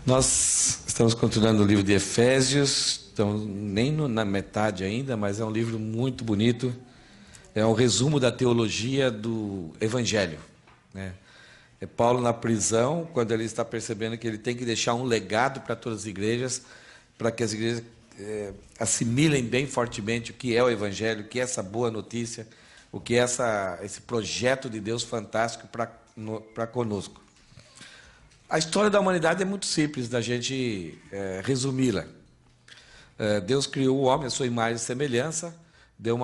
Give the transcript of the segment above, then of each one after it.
Nós estamos continuando o livro de Efésios, então nem na metade ainda, mas é um livro muito bonito. É um resumo da teologia do Evangelho, né? É Paulo na prisão, quando ele está percebendo que ele tem que deixar um legado para todas as igrejas, para que as igrejas assimilem bem fortemente o que é o Evangelho, o que é essa boa notícia, o que é esse projeto de Deus fantástico para conosco. A história da humanidade é muito simples da gente resumi-la. Deus criou o homem à sua imagem e semelhança, deu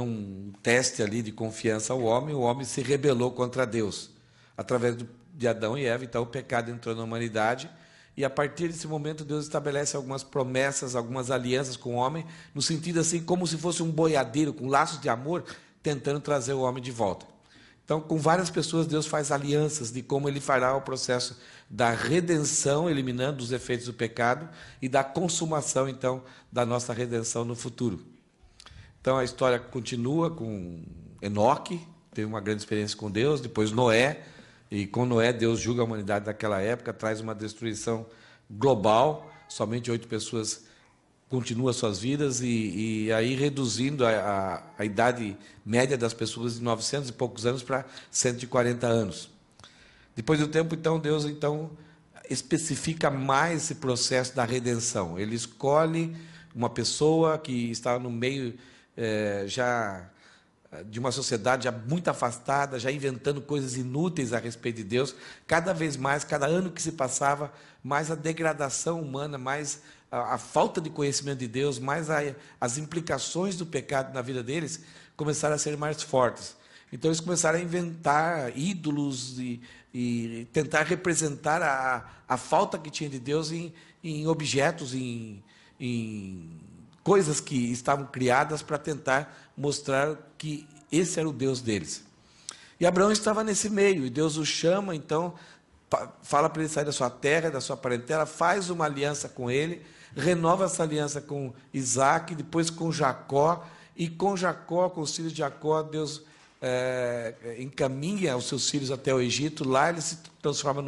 um teste ali de confiança ao homem, o homem se rebelou contra Deus, através de Adão e Eva. Então o pecado entrou na humanidade, e a partir desse momento Deus estabelece algumas promessas, algumas alianças com o homem, no sentido assim, como se fosse um boiadeiro com laços de amor, tentando trazer o homem de volta. Então, com várias pessoas, Deus faz alianças de como Ele fará o processo da redenção, eliminando os efeitos do pecado, e da consumação, então, da nossa redenção no futuro. Então, a história continua com Enoque, teve uma grande experiência com Deus, depois Noé, e com Noé, Deus julga a humanidade daquela época, traz uma destruição global, somente 8 pessoas continuam suas vidas, e aí reduzindo a idade média das pessoas de 900 e poucos anos para 140 anos. Depois do tempo, então, Deus especifica mais esse processo da redenção. Ele escolhe uma pessoa que está no meio já de uma sociedade já muito afastada, já inventando coisas inúteis a respeito de Deus. Cada vez mais, cada ano que se passava, mais a degradação humana, mais a falta de conhecimento de Deus, mais as implicações do pecado na vida deles começaram a ser mais fortes. Então eles começaram a inventar ídolos e tentar representar a falta que tinha de Deus em objetos, em coisas que estavam criadas para tentar mostrar que esse era o Deus deles. E Abraão estava nesse meio, e Deus o chama, então, fala para ele sair da sua terra, da sua parentela, faz uma aliança com ele, renova essa aliança com Isaac, depois com Jacó, e com Jacó, com os filhos de Jacó, Deus encaminha os seus filhos até o Egito. Lá ele se transforma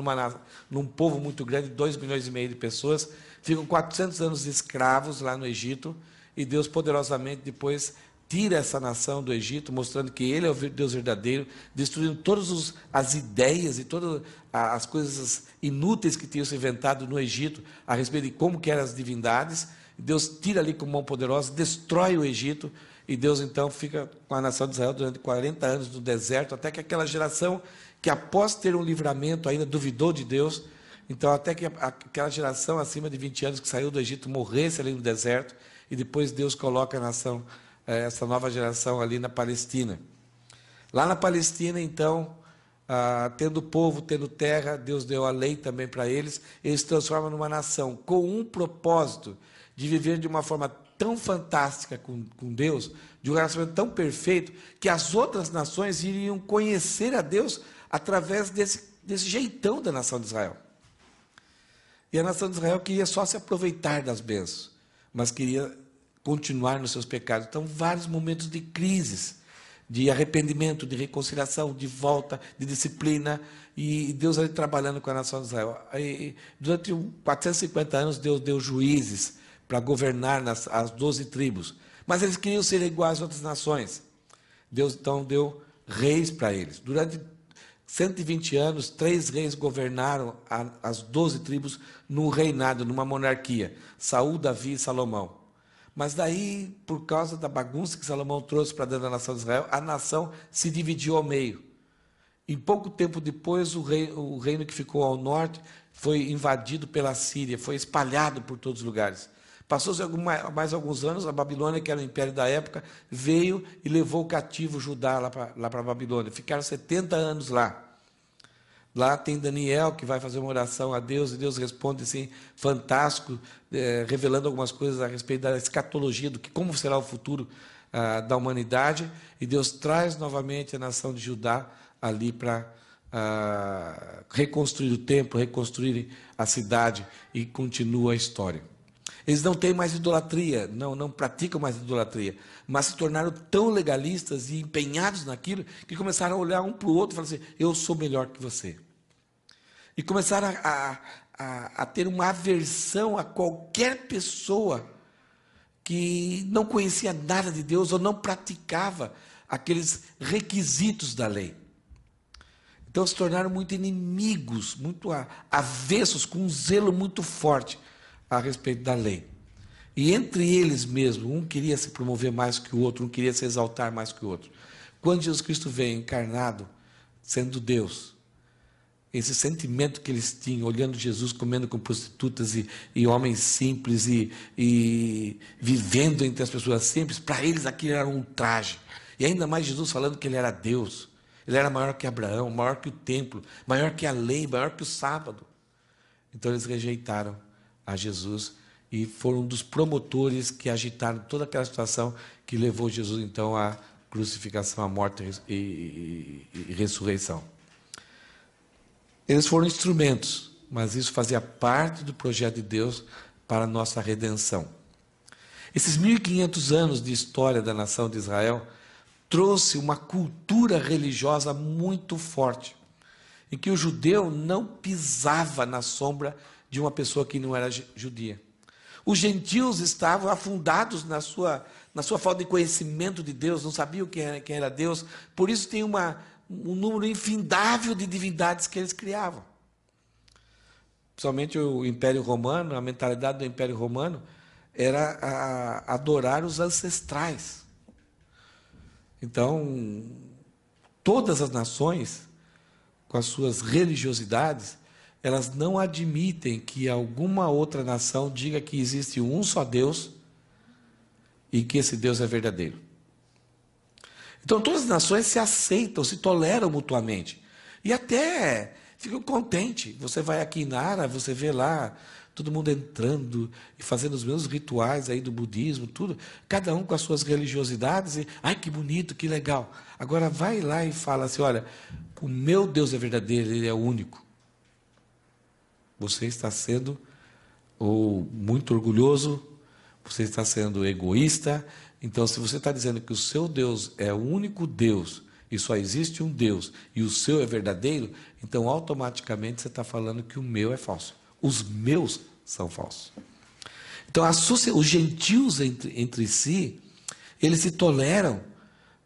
num povo muito grande, 2,5 milhões de pessoas, ficam 400 anos escravos lá no Egito, e Deus poderosamente depois tira essa nação do Egito, mostrando que Ele é o Deus verdadeiro, destruindo todas as ideias e todas as coisas inúteis que tinham se inventado no Egito, a respeito de como que eram as divindades. Deus tira ali com mão poderosa, destrói o Egito, e Deus então fica com a nação de Israel durante 40 anos no deserto, até que aquela geração que após ter um livramento ainda duvidou de Deus, então até que aquela geração acima de 20 anos que saiu do Egito morresse ali no deserto, e depois Deus coloca a nação, essa nova geração ali na Palestina. Lá na Palestina, então, tendo povo, tendo terra, Deus deu a lei também para eles, eles se transformam numa nação com um propósito de viver de uma forma tão fantástica com Deus, de um relacionamento tão perfeito, que as outras nações iriam conhecer a Deus através desse jeitão da nação de Israel. E a nação de Israel queria só se aproveitar das bênçãos, mas queria continuar nos seus pecados. Então, vários momentos de crises, de arrependimento, de reconciliação, de volta, de disciplina, e Deus ali trabalhando com a nação de Israel. Durante 450 anos, Deus deu juízes para governar as 12 tribos, mas eles queriam ser iguais às outras nações. Deus então deu reis para eles. Durante 120 anos, 3 reis governaram as 12 tribos num reinado, numa monarquia: Saul, Davi e Salomão. Mas daí, por causa da bagunça que Salomão trouxe para dentro da nação de Israel, a nação se dividiu ao meio. Em pouco tempo depois, o reino que ficou ao norte foi invadido pela Síria, foi espalhado por todos os lugares. Passou-se mais alguns anos, a Babilônia, que era o império da época, veio e levou o cativo Judá lá para a Babilônia. Ficaram 70 anos lá. Lá tem Daniel, que vai fazer uma oração a Deus, e Deus responde assim, fantástico, revelando algumas coisas a respeito da escatologia, do que como será o futuro da humanidade, e Deus traz novamente a nação de Judá ali para reconstruir o templo, reconstruir a cidade, e continua a história. Eles não têm mais idolatria, não praticam mais idolatria, mas se tornaram tão legalistas e empenhados naquilo que começaram a olhar um para o outro e falar assim: eu sou melhor que você. E começaram a ter uma aversão a qualquer pessoa que não conhecia nada de Deus ou não praticava aqueles requisitos da lei. Então se tornaram muito inimigos, muito avessos, com um zelo muito forte a respeito da lei. E entre eles mesmo, um queria se promover mais que o outro, um queria se exaltar mais que o outro. Quando Jesus Cristo veio encarnado, sendo Deus, esse sentimento que eles tinham, olhando Jesus comendo com prostitutas e homens simples e vivendo entre as pessoas simples, para eles aquilo era um ultraje. E ainda mais Jesus falando que ele era Deus. Ele era maior que Abraão, maior que o templo, maior que a lei, maior que o sábado. Então eles rejeitaram a Jesus e foram um dos promotores que agitaram toda aquela situação que levou Jesus então à crucificação, à morte e ressurreição. Eles foram instrumentos, mas isso fazia parte do projeto de Deus para a nossa redenção. Esses 1500 anos de história da nação de Israel trouxe uma cultura religiosa muito forte, em que o judeu não pisava na sombra de uma pessoa que não era judia. Os gentios estavam afundados na sua falta de conhecimento de Deus, não sabiam quem era Deus, por isso tem um número infindável de divindades que eles criavam. Principalmente o Império Romano, a mentalidade do Império Romano era adorar os ancestrais. Então, todas as nações, com as suas religiosidades, elas não admitem que alguma outra nação diga que existe um só Deus e que esse Deus é verdadeiro. Então, todas as nações se aceitam, se toleram mutuamente. E até ficam contentes. Você vai aqui em Nara, você vê lá todo mundo entrando e fazendo os mesmos rituais aí do budismo, tudo. Cada um com as suas religiosidades. E, ai, que bonito, que legal. Agora, vai lá e fala assim, olha, o meu Deus é verdadeiro, ele é o único. Você está sendo ou muito orgulhoso, você está sendo egoísta. Então, se você está dizendo que o seu Deus é o único Deus e só existe um Deus e o seu é verdadeiro, então automaticamente você está falando que o meu é falso. Os meus são falsos. Então, os gentios entre si, eles se toleram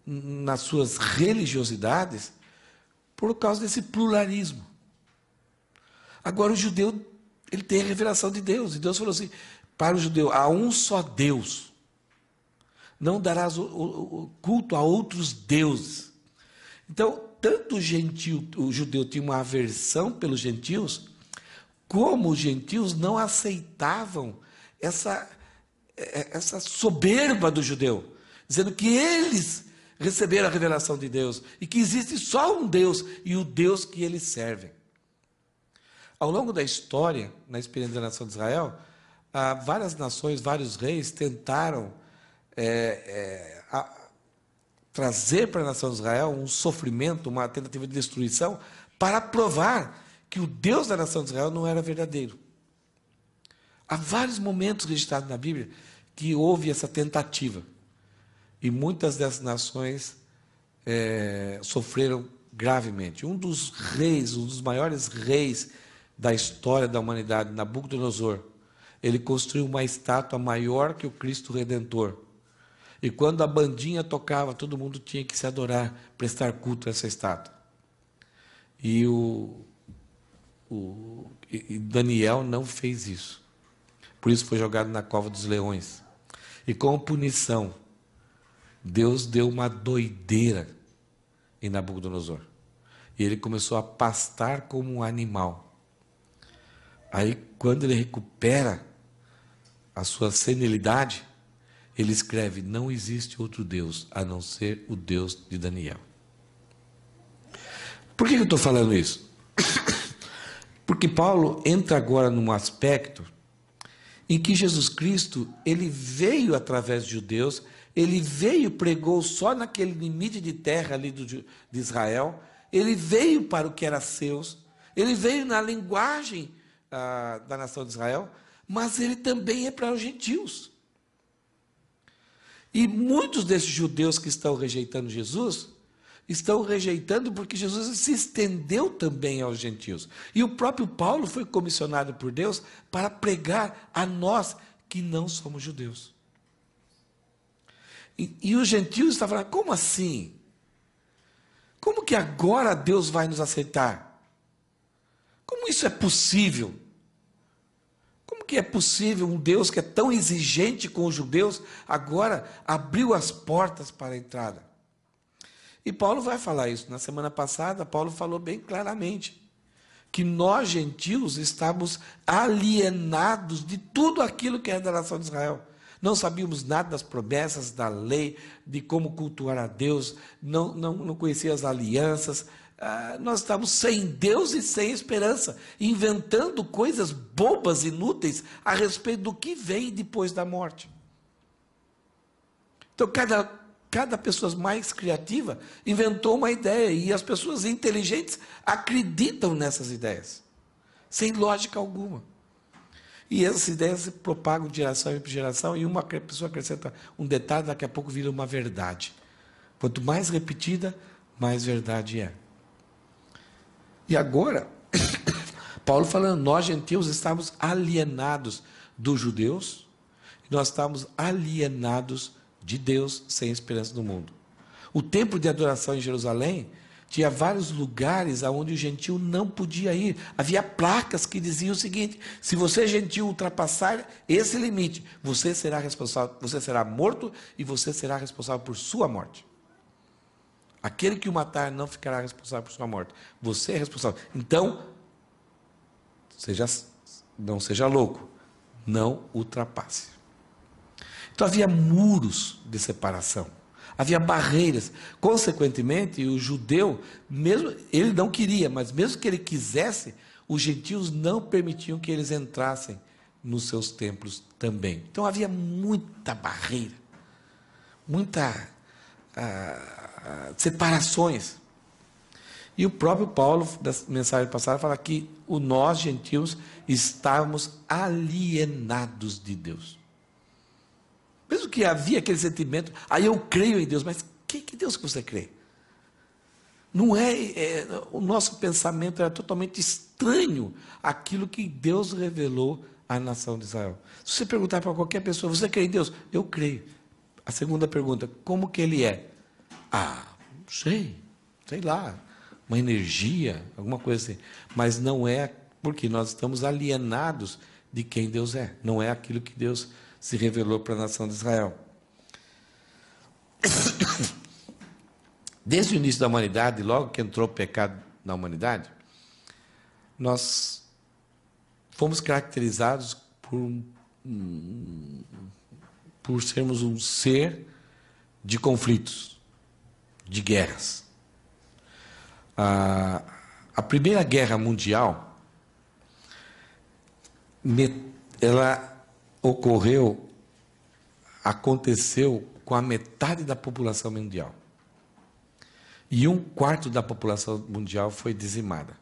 nas suas religiosidades por causa desse pluralismo. Agora, o judeu, ele tem a revelação de Deus. E Deus falou assim, para o judeu, há um só Deus. Não darás o culto a outros deuses. Então, tanto o judeu tinha uma aversão pelos gentios, como os gentios não aceitavam essa soberba do judeu, dizendo que eles receberam a revelação de Deus e que existe só um Deus e o Deus que eles servem. Ao longo da história, na experiência da nação de Israel, várias nações, vários reis tentaram trazer para a nação de Israel um sofrimento, uma tentativa de destruição, para provar que o Deus da nação de Israel não era verdadeiro. Há vários momentos registrados na Bíblia que houve essa tentativa. E muitas dessas nações sofreram gravemente. Um dos reis, um dos maiores reis da história da humanidade, Nabucodonosor, ele construiu uma estátua maior que o Cristo Redentor. E quando a bandinha tocava, todo mundo tinha que se adorar, prestar culto a essa estátua. E Daniel não fez isso. Por isso foi jogado na cova dos leões. E como punição, Deus deu uma doideira em Nabucodonosor. E ele começou a pastar como um animal. Aí, quando ele recupera a sua senilidade, ele escreve, não existe outro Deus a não ser o Deus de Daniel. Por que eu estou falando isso? Porque Paulo entra agora num aspecto em que Jesus Cristo, ele veio através de judeus, ele veio, pregou só naquele limite de terra ali de Israel, ele veio para o que era seus, ele veio na linguagem da nação de Israel, mas ele também é para os gentios. E muitos desses judeus que estão rejeitando Jesus, estão rejeitando porque Jesus se estendeu também aos gentios. E o próprio Paulo foi comissionado por Deus para pregar a nós que não somos judeus. E os gentios estavam falando, como assim? Como que agora Deus vai nos aceitar? Como isso é possível? Como que é possível um Deus que é tão exigente com os judeus, agora abriu as portas para a entrada? E Paulo vai falar isso. Na semana passada, Paulo falou bem claramente que nós, gentios, estávamos alienados de tudo aquilo que é da nação de Israel. Não sabíamos nada das promessas, da lei, de como cultuar a Deus, não conhecíamos as alianças. Nós estávamos sem Deus e sem esperança, inventando coisas bobas, inúteis, a respeito do que vem depois da morte. Então, cada pessoa mais criativa inventou uma ideia, e as pessoas inteligentes acreditam nessas ideias, sem lógica alguma. E essas ideias se propagam de geração em geração, e uma pessoa acrescenta um detalhe, daqui a pouco vira uma verdade. Quanto mais repetida, mais verdade é. E agora, Paulo falando, nós gentios estávamos alienados dos judeus, nós estávamos alienados de Deus, sem esperança no mundo. O templo de adoração em Jerusalém tinha vários lugares aonde o gentio não podia ir. Havia placas que diziam o seguinte: se você, gentio, ultrapassar esse limite, você será responsável, você será morto e você será responsável por sua morte. Aquele que o matar não ficará responsável por sua morte. Você é responsável. Então, não seja louco, não ultrapasse. Então havia muros de separação. Havia barreiras. Consequentemente, o judeu, mesmo ele não queria, mas mesmo que ele quisesse, os gentios não permitiam que eles entrassem nos seus templos também. Então havia muita barreira, muita separações. E o próprio Paulo, da mensagem passada, fala que nós, gentios, estávamos alienados de Deus. Mesmo que havia aquele sentimento, aí eu creio em Deus, mas que Deus que você crê? Não o nosso pensamento era totalmente estranho àquilo que Deus revelou à nação de Israel. Se você perguntar para qualquer pessoa, você crê em Deus? Eu creio. A segunda pergunta, como que ele é? Não sei lá, uma energia, alguma coisa assim. Mas não é, porque nós estamos alienados de quem Deus é. Não é aquilo que Deus se revelou para a nação de Israel. Desde o início da humanidade, logo que entrou o pecado na humanidade, nós fomos caracterizados por sermos um ser de conflitos, de guerras. A Primeira Guerra Mundial, ela aconteceu com a metade da população mundial. E 1/4 da população mundial foi dizimada.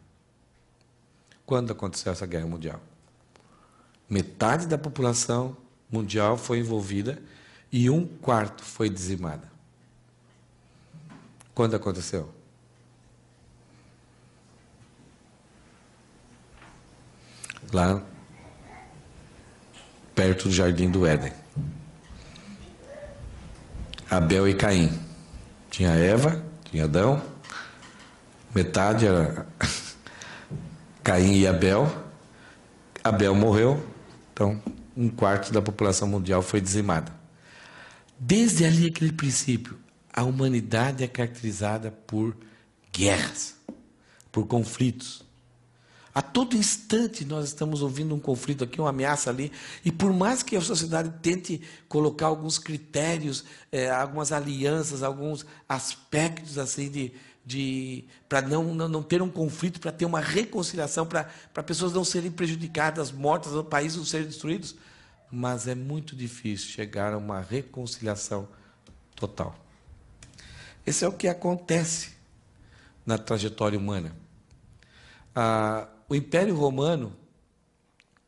Quando aconteceu essa guerra mundial? Metade da população mundial foi envolvida e 1/4 foi dizimada. Quando aconteceu? Lá perto do Jardim do Éden. Abel e Caim. Tinha Eva, tinha Adão, metade era Caim e Abel. Abel morreu, então 1/4 da população mundial foi dizimada. Desde ali, aquele princípio, a humanidade é caracterizada por guerras, por conflitos. A todo instante nós estamos ouvindo um conflito aqui, uma ameaça ali, e por mais que a sociedade tente colocar alguns critérios, algumas alianças, alguns aspectos assim para não ter um conflito, para ter uma reconciliação, para pessoas não serem prejudicadas, mortas, o país não serem destruídos, mas é muito difícil chegar a uma reconciliação total. Esse é o que acontece na trajetória humana. O Império Romano,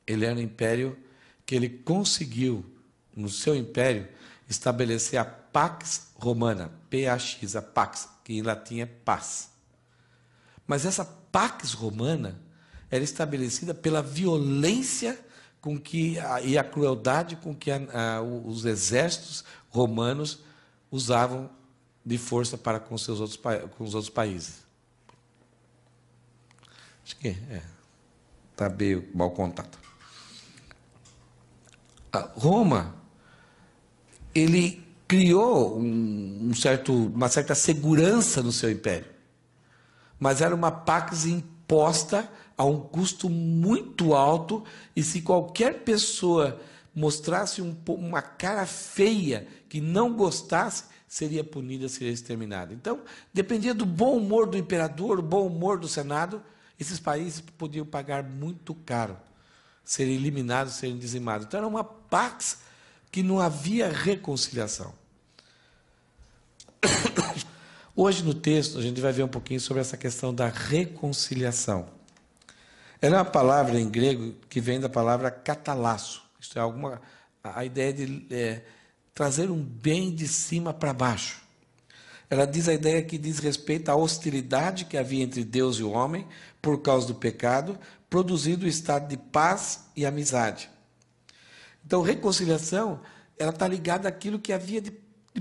ele era um império que ele conseguiu, no seu império, estabelecer a Pax Romana, P-A-X, a Pax, que em latim é paz. Mas essa pax romana era estabelecida pela violência com que e a crueldade com que os exércitos romanos usavam de força para com os outros países. Acho que está meio mal contado. A Roma, ele criou uma certa segurança no seu império, mas era uma pax imposta a um custo muito alto, e se qualquer pessoa mostrasse uma cara feia, que não gostasse, seria punida, seria exterminada. Então, dependia do bom humor do imperador, do bom humor do Senado, esses países podiam pagar muito caro, serem eliminados, serem dizimados. Então, era uma pax que não havia reconciliação. Hoje, no texto, a gente vai ver um pouquinho sobre essa questão da reconciliação. Ela é uma palavra em grego que vem da palavra catalasso. Isto é a ideia de trazer um bem de cima para baixo. Ela diz a ideia que diz respeito à hostilidade que havia entre Deus e o homem por causa do pecado, produzindo o estado de paz e amizade. Então, reconciliação, ela está ligada àquilo que havia de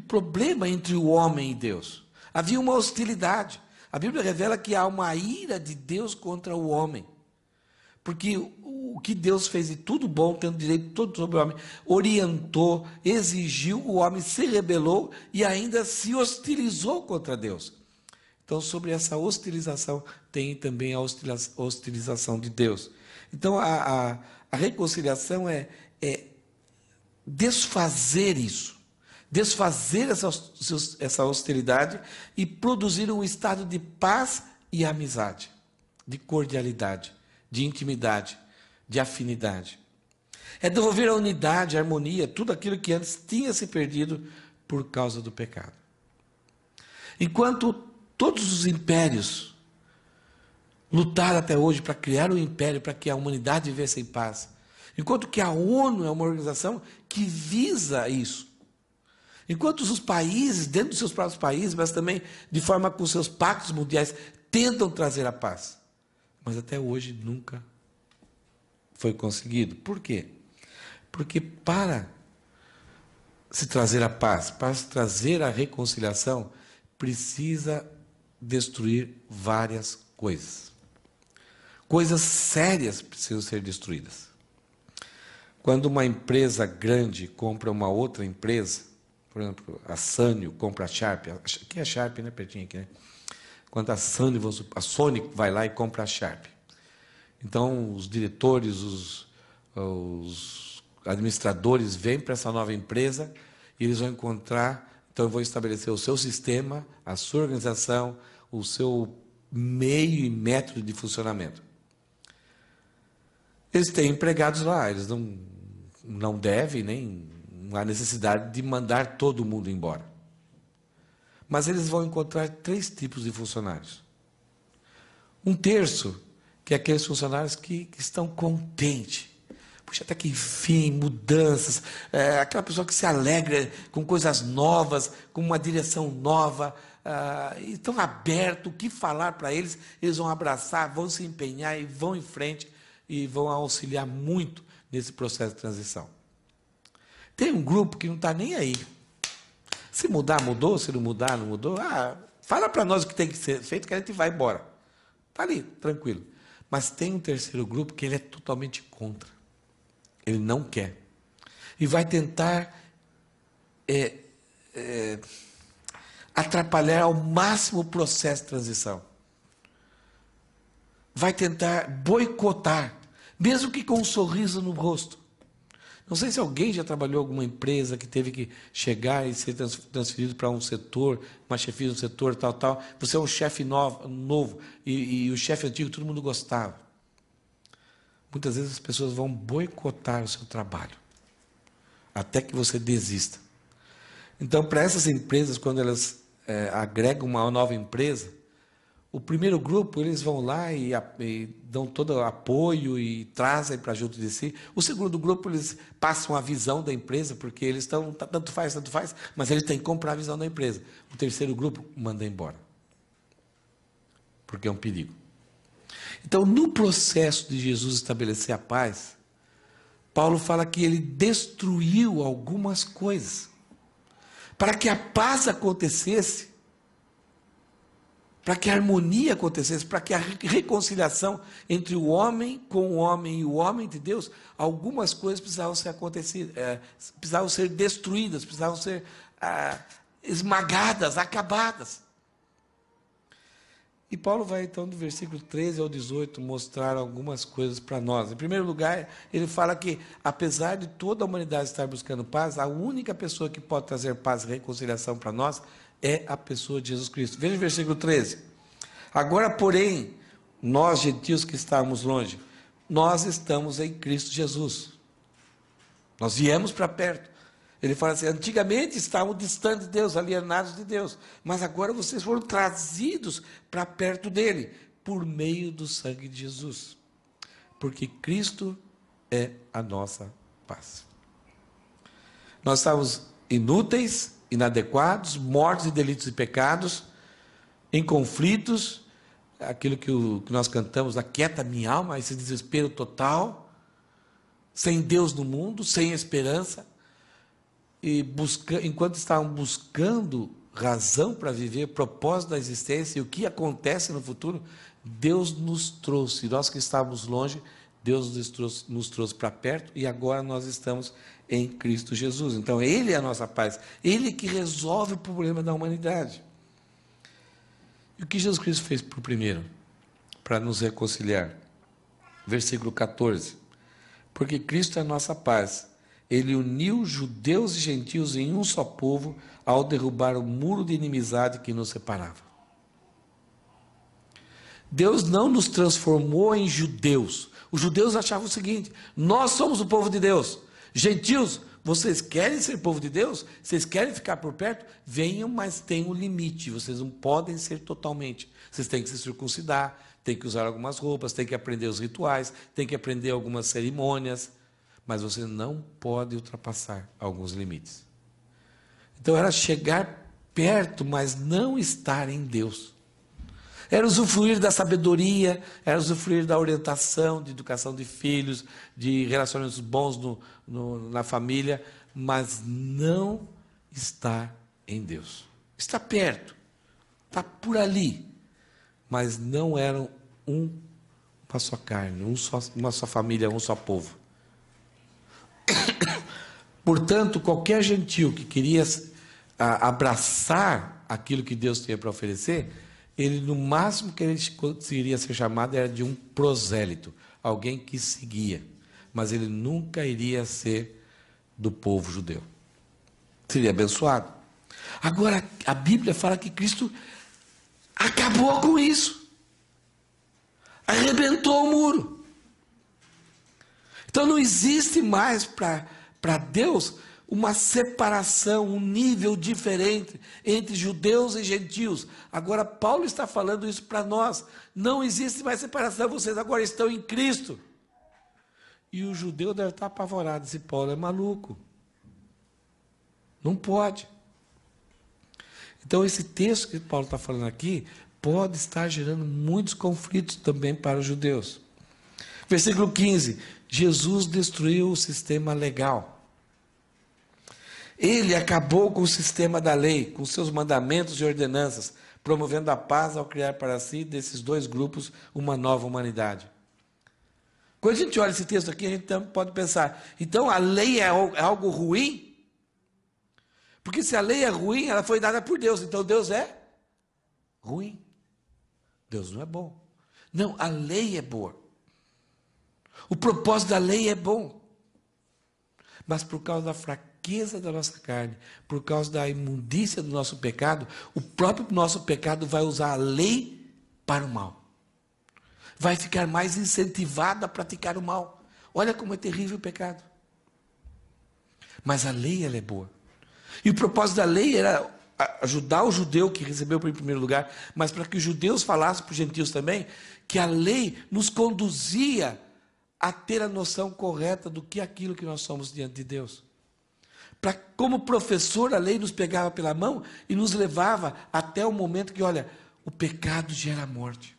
problema entre o homem e Deus. Havia uma hostilidade. A Bíblia revela que há uma ira de Deus contra o homem. Porque o que Deus fez de tudo bom, tendo direito todo sobre o homem, orientou, exigiu, o homem se rebelou e ainda se hostilizou contra Deus. Então, sobre essa hostilização, tem também a hostilização de Deus. Então, a reconciliação é desfazer isso, desfazer essa hostilidade e produzir um estado de paz e amizade, de cordialidade, de intimidade, de afinidade. É devolver a unidade, a harmonia, tudo aquilo que antes tinha se perdido por causa do pecado. Enquanto todos os impérios lutaram até hoje para criar um império, para que a humanidade vivesse em paz, enquanto que a ONU é uma organização que visa isso, enquanto os países, dentro dos seus próprios países, mas também de forma com seus pactos mundiais, tentam trazer a paz, mas até hoje nunca foi conseguido. Por quê? Porque para se trazer a paz, para se trazer a reconciliação, precisa destruir várias coisas. Coisas sérias precisam ser destruídas. Quando uma empresa grande compra uma outra empresa, por exemplo, a Sanyo compra a Sharp, aqui é a Sharp, né, pertinho aqui, né? Quando a Sony vai lá e compra a Sharp. Então, os diretores, os administradores vêm para essa nova empresa e eles vão encontrar, então eu vou estabelecer o seu sistema, a sua organização, o seu meio e método de funcionamento. Eles têm empregados lá, eles não devem, nem não há necessidade de mandar todo mundo embora. Mas eles vão encontrar 3 tipos de funcionários. Um terço, que é aqueles funcionários que estão contentes. Puxa, até que enfim, mudanças, aquela pessoa que se alegra com coisas novas, com uma direção nova, e estão abertos, o que falar para eles, eles vão abraçar, vão se empenhar e vão em frente e vão auxiliar muito nesse processo de transição. Tem um grupo que não está nem aí. Se mudar, mudou. Se não mudar, não mudou. Fala para nós o que tem que ser feito que a gente vai embora. Está ali, tranquilo. Mas tem um terceiro grupo que ele é totalmente contra. Ele não quer. E vai tentar atrapalhar ao máximo o processo de transição. Vai tentar boicotar, mesmo que com um sorriso no rosto. Não sei se alguém já trabalhou em alguma empresa que teve que chegar e ser transferido para um setor, uma chefia de um setor, tal. Você é um chefe novo e o chefe antigo todo mundo gostava. Muitas vezes as pessoas vão boicotar o seu trabalho, até que você desista. Então, para essas empresas, quando elas agregam uma nova empresa, o primeiro grupo, eles vão lá e dão todo o apoio e trazem para junto de si. O segundo grupo, eles passam a visão da empresa, porque eles estão, tanto faz, mas eles têm que comprar a visão da empresa. O terceiro grupo manda embora. porque é um perigo. Então, no processo de Jesus estabelecer a paz, Paulo fala que ele destruiu algumas coisas. Para que a paz acontecesse, para que a harmonia acontecesse, para que a reconciliação entre o homem com o homem e o homem de Deus, algumas coisas precisavam ser precisavam ser destruídas, precisavam ser esmagadas, acabadas. E Paulo vai, então, do versículo 13 ao 18, mostrar algumas coisas para nós. Em primeiro lugar, ele fala que, apesar de toda a humanidade estar buscando paz, a única pessoa que pode trazer paz e reconciliação para nós é a pessoa de Jesus Cristo. Veja o versículo 13. Agora, porém, nós, gentios que estávamos longe, nós estamos em Cristo Jesus. Nós viemos para perto. Ele fala assim, antigamente estavam distantes de Deus, alienados de Deus, mas agora vocês foram trazidos para perto dele, por meio do sangue de Jesus. Porque Cristo é a nossa paz. Nós estávamos inúteis, inadequados, mortos em delitos e pecados, em conflitos, aquilo que nós cantamos, aquieta minha alma, esse desespero total, sem Deus no mundo, sem esperança. E enquanto estavam buscando razão para viver, propósito da existência e o que acontece no futuro, Deus nos trouxe. Nós que estávamos longe, Deus nos trouxe para perto e agora nós estamos em Cristo Jesus. Então, Ele é a nossa paz. Ele que resolve o problema da humanidade. E o que Jesus Cristo fez por primeiro? Para nos reconciliar. Versículo 14. Porque Cristo é a nossa paz. Ele uniu judeus e gentios em um só povo ao derrubar o muro de inimizade que nos separava. Deus não nos transformou em judeus. Os judeus achavam o seguinte, nós somos o povo de Deus. Gentios, vocês querem ser povo de Deus? Vocês querem ficar por perto? Venham, mas tem um limite. Vocês não podem ser totalmente. Vocês têm que se circuncidar, têm que usar algumas roupas, têm que aprender os rituais, têm que aprender algumas cerimônias. Mas você não pode ultrapassar alguns limites. Então era chegar perto, mas não estar em Deus. Era usufruir da sabedoria, era usufruir da orientação, de educação de filhos, de relacionamentos bons na família, mas não estar em Deus. Está perto, está por ali, mas não eram uma só carne, uma só família, um só povo. Portanto, qualquer gentio que queria abraçar aquilo que Deus tinha para oferecer, ele, no máximo que ele conseguiria ser chamado era de um prosélito, alguém que seguia, mas ele nunca iria ser do povo judeu. Seria abençoado. Agora, a Bíblia fala que Cristo acabou com isso, arrebentou o muro. Então não existe mais para Deus uma separação, um nível diferente entre judeus e gentios. Agora Paulo está falando isso para nós. Não existe mais separação, vocês agora estão em Cristo. E o judeu deve estar apavorado, esse Paulo é maluco. Não pode. Então esse texto que Paulo está falando aqui pode estar gerando muitos conflitos também para os judeus. Versículo 15, Jesus destruiu o sistema legal. Ele acabou com o sistema da lei, com seus mandamentos e ordenanças, promovendo a paz ao criar para si, desses dois grupos, uma nova humanidade. Quando a gente olha esse texto aqui, a gente pode pensar, então a lei é algo ruim? Porque se a lei é ruim, ela foi dada por Deus, então Deus é ruim. Deus não é bom. Não, a lei é boa. O propósito da lei é bom. Mas por causa da fraqueza da nossa carne, por causa da imundícia do nosso pecado, o próprio nosso pecado vai usar a lei para o mal. Vai ficar mais incentivado a praticar o mal. Olha como é terrível o pecado. Mas a lei, ela é boa. E o propósito da lei era ajudar o judeu que recebeu em primeiro lugar, mas para que os judeus falassem para os gentios também, que a lei nos conduzia a ter a noção correta do que é aquilo que nós somos diante de Deus. Como professor, a lei nos pegava pela mão e nos levava até o momento que, olha, o pecado gera morte.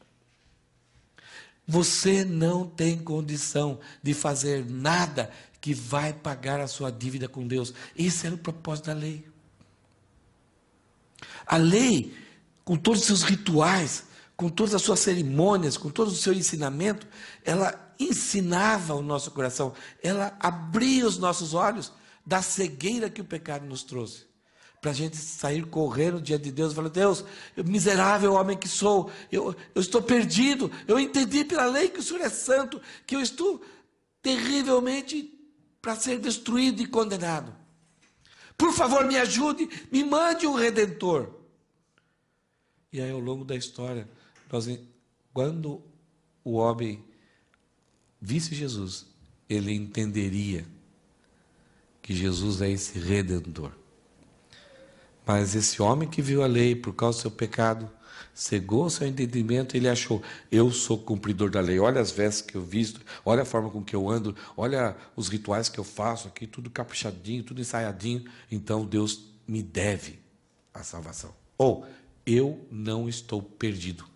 Você não tem condição de fazer nada que vai pagar a sua dívida com Deus. Esse era o propósito da lei. A lei, com todos os seus rituais, com todas as suas cerimônias, com todo o seu ensinamento, ela ensinava o nosso coração, ela abria os nossos olhos da cegueira que o pecado nos trouxe. Para a gente sair correndo diante de Deus e falar: Deus, miserável homem que sou, eu estou perdido, eu entendi pela lei que o Senhor é santo, que eu estou terrivelmente para ser destruído e condenado. Por favor, me ajude, me mande um redentor. E aí, ao longo da história, quando o homem visse Jesus, ele entenderia que Jesus é esse redentor. Mas esse homem que viu a lei por causa do seu pecado, cegou o seu entendimento, ele achou: eu sou cumpridor da lei, olha as vestes que eu visto, olha a forma com que eu ando, olha os rituais que eu faço aqui, tudo caprichadinho, tudo ensaiadinho, então Deus me deve a salvação. Ou, eu não estou perdido.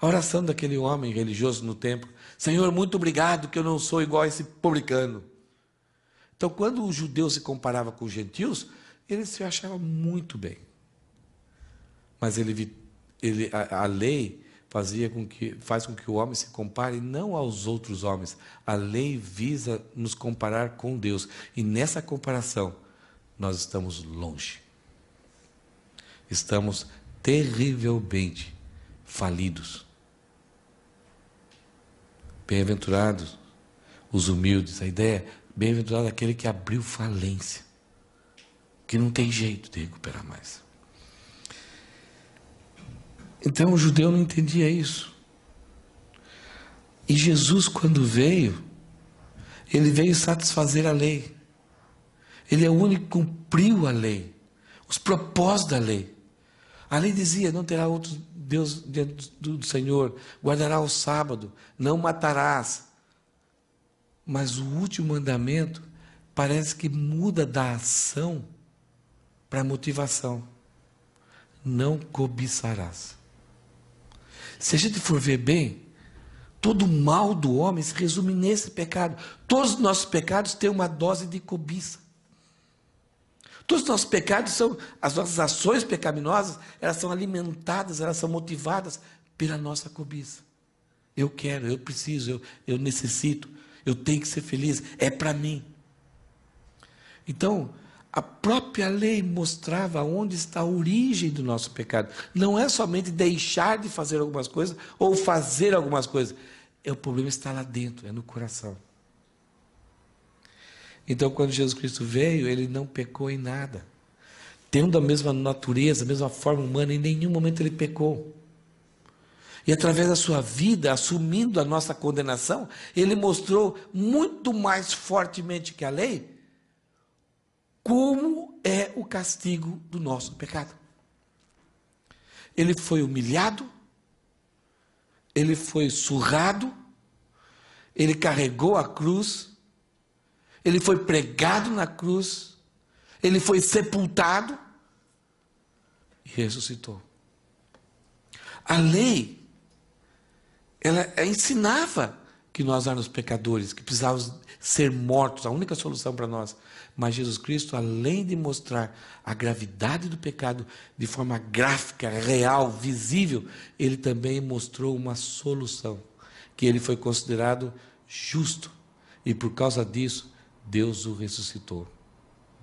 A oração daquele homem religioso no templo: Senhor, muito obrigado que eu não sou igual a esse publicano. Então, quando o judeu se comparava com os gentios, ele se achava muito bem. Mas a lei faz com que o homem se compare não aos outros homens. A lei visa nos comparar com Deus. E nessa comparação, nós estamos longe. Estamos terrivelmente falidos. Bem-aventurados os humildes. A ideia é: bem-aventurado aquele que abriu falência, que não tem jeito de recuperar mais. Então o judeu não entendia isso. E Jesus, quando veio, ele veio satisfazer a lei. Ele é o único que cumpriu a lei, os propósitos da lei. A lei dizia: não terá outro Deus diante do Senhor, guardará o sábado, não matarás. Mas o último mandamento parece que muda da ação para a motivação: não cobiçarás. Se a gente for ver bem, todo o mal do homem se resume nesse pecado. Todos os nossos pecados têm uma dose de cobiça. Todos os nossos pecados são, as nossas ações pecaminosas, elas são alimentadas, elas são motivadas pela nossa cobiça. Eu quero, eu preciso, eu necessito, eu tenho que ser feliz, é para mim. Então, a própria lei mostrava onde está a origem do nosso pecado. Não é somente deixar de fazer algumas coisas ou fazer algumas coisas. O problema está lá dentro, é no coração. Então, quando Jesus Cristo veio, ele não pecou em nada. Tendo a mesma natureza, a mesma forma humana, em nenhum momento ele pecou. E através da sua vida, assumindo a nossa condenação, ele mostrou muito mais fortemente que a lei como é o castigo do nosso pecado. Ele foi humilhado, ele foi surrado, ele carregou a cruz, ele foi pregado na cruz, ele foi sepultado e ressuscitou. A lei, ela ensinava que nós éramos pecadores, que precisávamos ser mortos, a única solução para nós. Mas Jesus Cristo, além de mostrar a gravidade do pecado de forma gráfica, real, visível, ele também mostrou uma solução, que ele foi considerado justo, e por causa disso, Deus o ressuscitou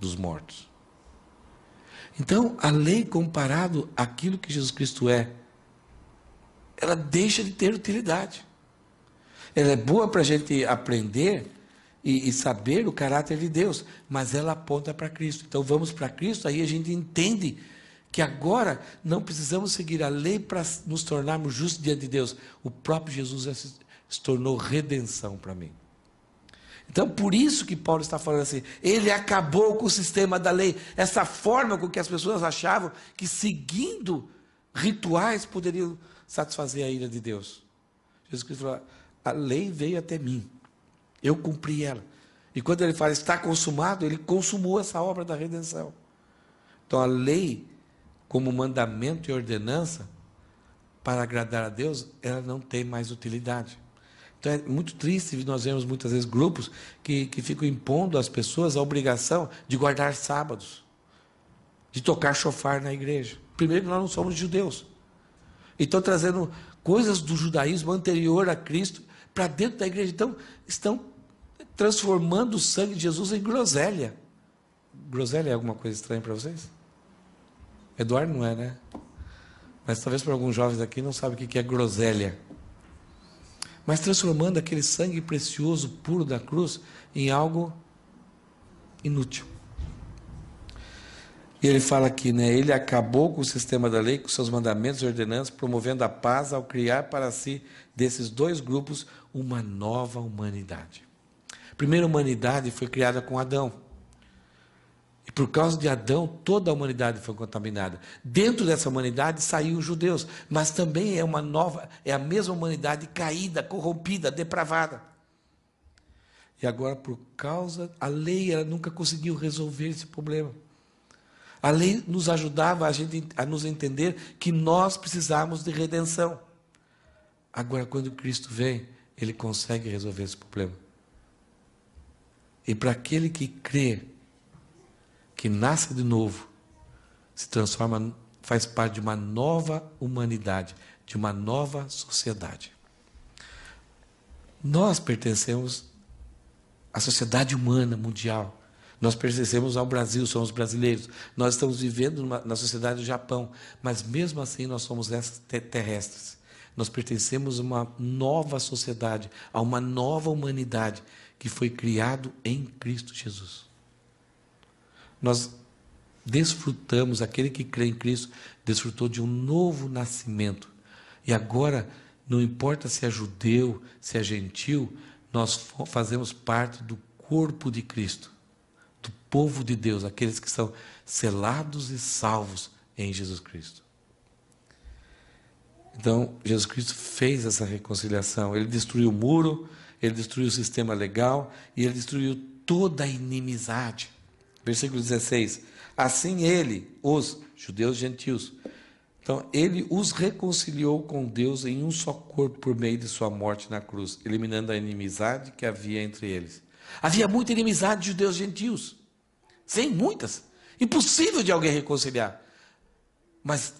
dos mortos. Então, a lei, comparado àquilo que Jesus Cristo é, ela deixa de ter utilidade. Ela é boa para a gente aprender e saber o caráter de Deus, mas ela aponta para Cristo. Então vamos para Cristo, aí a gente entende que agora não precisamos seguir a lei para nos tornarmos justos diante de Deus. O próprio Jesus se tornou redenção para mim. Então por isso que Paulo está falando assim, ele acabou com o sistema da lei, essa forma com que as pessoas achavam que seguindo rituais poderiam satisfazer a ira de Deus. Jesus Cristo falou: a lei veio até mim, eu cumpri ela. E quando ele fala está consumado, ele consumou essa obra da redenção. Então a lei, como mandamento e ordenança, para agradar a Deus, ela não tem mais utilidade. Então é muito triste nós vemos muitas vezes grupos que ficam impondo às pessoas a obrigação de guardar sábados, de tocar chofar na igreja. Primeiro que nós não somos judeus. Então trazendo coisas do judaísmo anterior a Cristo para dentro da igreja. Então estão transformando o sangue de Jesus em groselha. Groselha é alguma coisa estranha para vocês? Eduardo não é, né? Mas talvez para alguns jovens aqui não sabem o que é groselha. Mas transformando aquele sangue precioso, puro da cruz, em algo inútil. E ele fala aqui, né? Ele acabou com o sistema da lei, com seus mandamentos e ordenanças, promovendo a paz ao criar para si, desses dois grupos, uma nova humanidade. A primeira humanidade foi criada com Adão. E por causa de Adão, toda a humanidade foi contaminada. Dentro dessa humanidade saíram os judeus, mas também é a mesma humanidade caída, corrompida, depravada. E agora, por causa, a lei ela nunca conseguiu resolver esse problema. A lei nos ajudava a nos entender que nós precisávamos de redenção. Agora, quando Cristo vem, ele consegue resolver esse problema. E para aquele que crê, que nasce de novo, se transforma, faz parte de uma nova humanidade, de uma nova sociedade. Nós pertencemos à sociedade humana mundial. Nós pertencemos ao Brasil, somos brasileiros. Nós estamos vivendo na sociedade do Japão, mas mesmo assim nós somos terrestres. Nós pertencemos a uma nova sociedade, a uma nova humanidade que foi criado em Cristo Jesus. Nós desfrutamos, aquele que crê em Cristo, desfrutou de um novo nascimento. E agora, não importa se é judeu, se é gentil, nós fazemos parte do corpo de Cristo, do povo de Deus, aqueles que são selados e salvos em Jesus Cristo. Então, Jesus Cristo fez essa reconciliação. Ele destruiu o muro, ele destruiu o sistema legal e ele destruiu toda a inimizade. Versículo 16. Assim ele, os judeus gentios, então ele os reconciliou com Deus em um só corpo por meio de sua morte na cruz, eliminando a inimizade que havia entre eles. Havia muita inimizade de judeus gentios. Sim, muitas. Impossível de alguém reconciliar. Mas,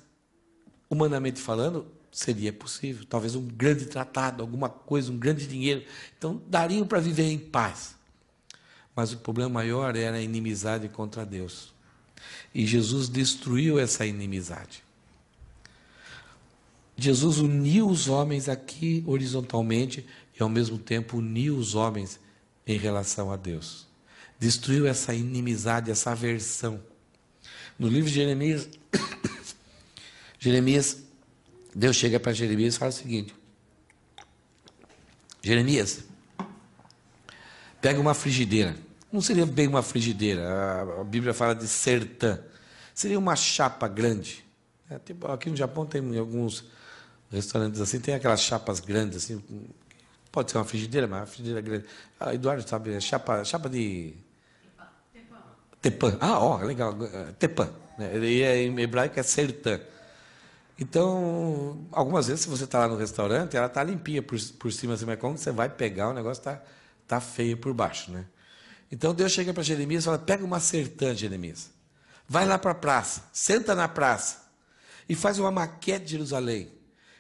humanamente falando, seria possível. Talvez um grande tratado, alguma coisa, um grande dinheiro. Então, dariam para viver em paz. Mas o problema maior era a inimizade contra Deus. E Jesus destruiu essa inimizade. Jesus uniu os homens aqui horizontalmente e ao mesmo tempo uniu os homens em relação a Deus. Destruiu essa inimizade, essa aversão. No livro de Jeremias, Deus chega para Jeremias e fala o seguinte: Jeremias, pega uma frigideira. Não seria bem uma frigideira, a Bíblia fala de sertã. Seria uma chapa grande. Tipo, aqui no Japão tem alguns restaurantes assim, tem aquelas chapas grandes, assim. Pode ser uma frigideira, mas uma frigideira grande. Eduardo sabe, chapa de... Tepã. Legal. Tepã. E em hebraico é sertã. Então, algumas vezes, se você está lá no restaurante, ela está limpinha por cima, assim, mas quando você vai pegar, o negócio está feio por baixo, né? Então, Deus chega para Jeremias e fala: pega uma sertã, Jeremias. Vai lá para a praça, senta na praça e faz uma maquete de Jerusalém.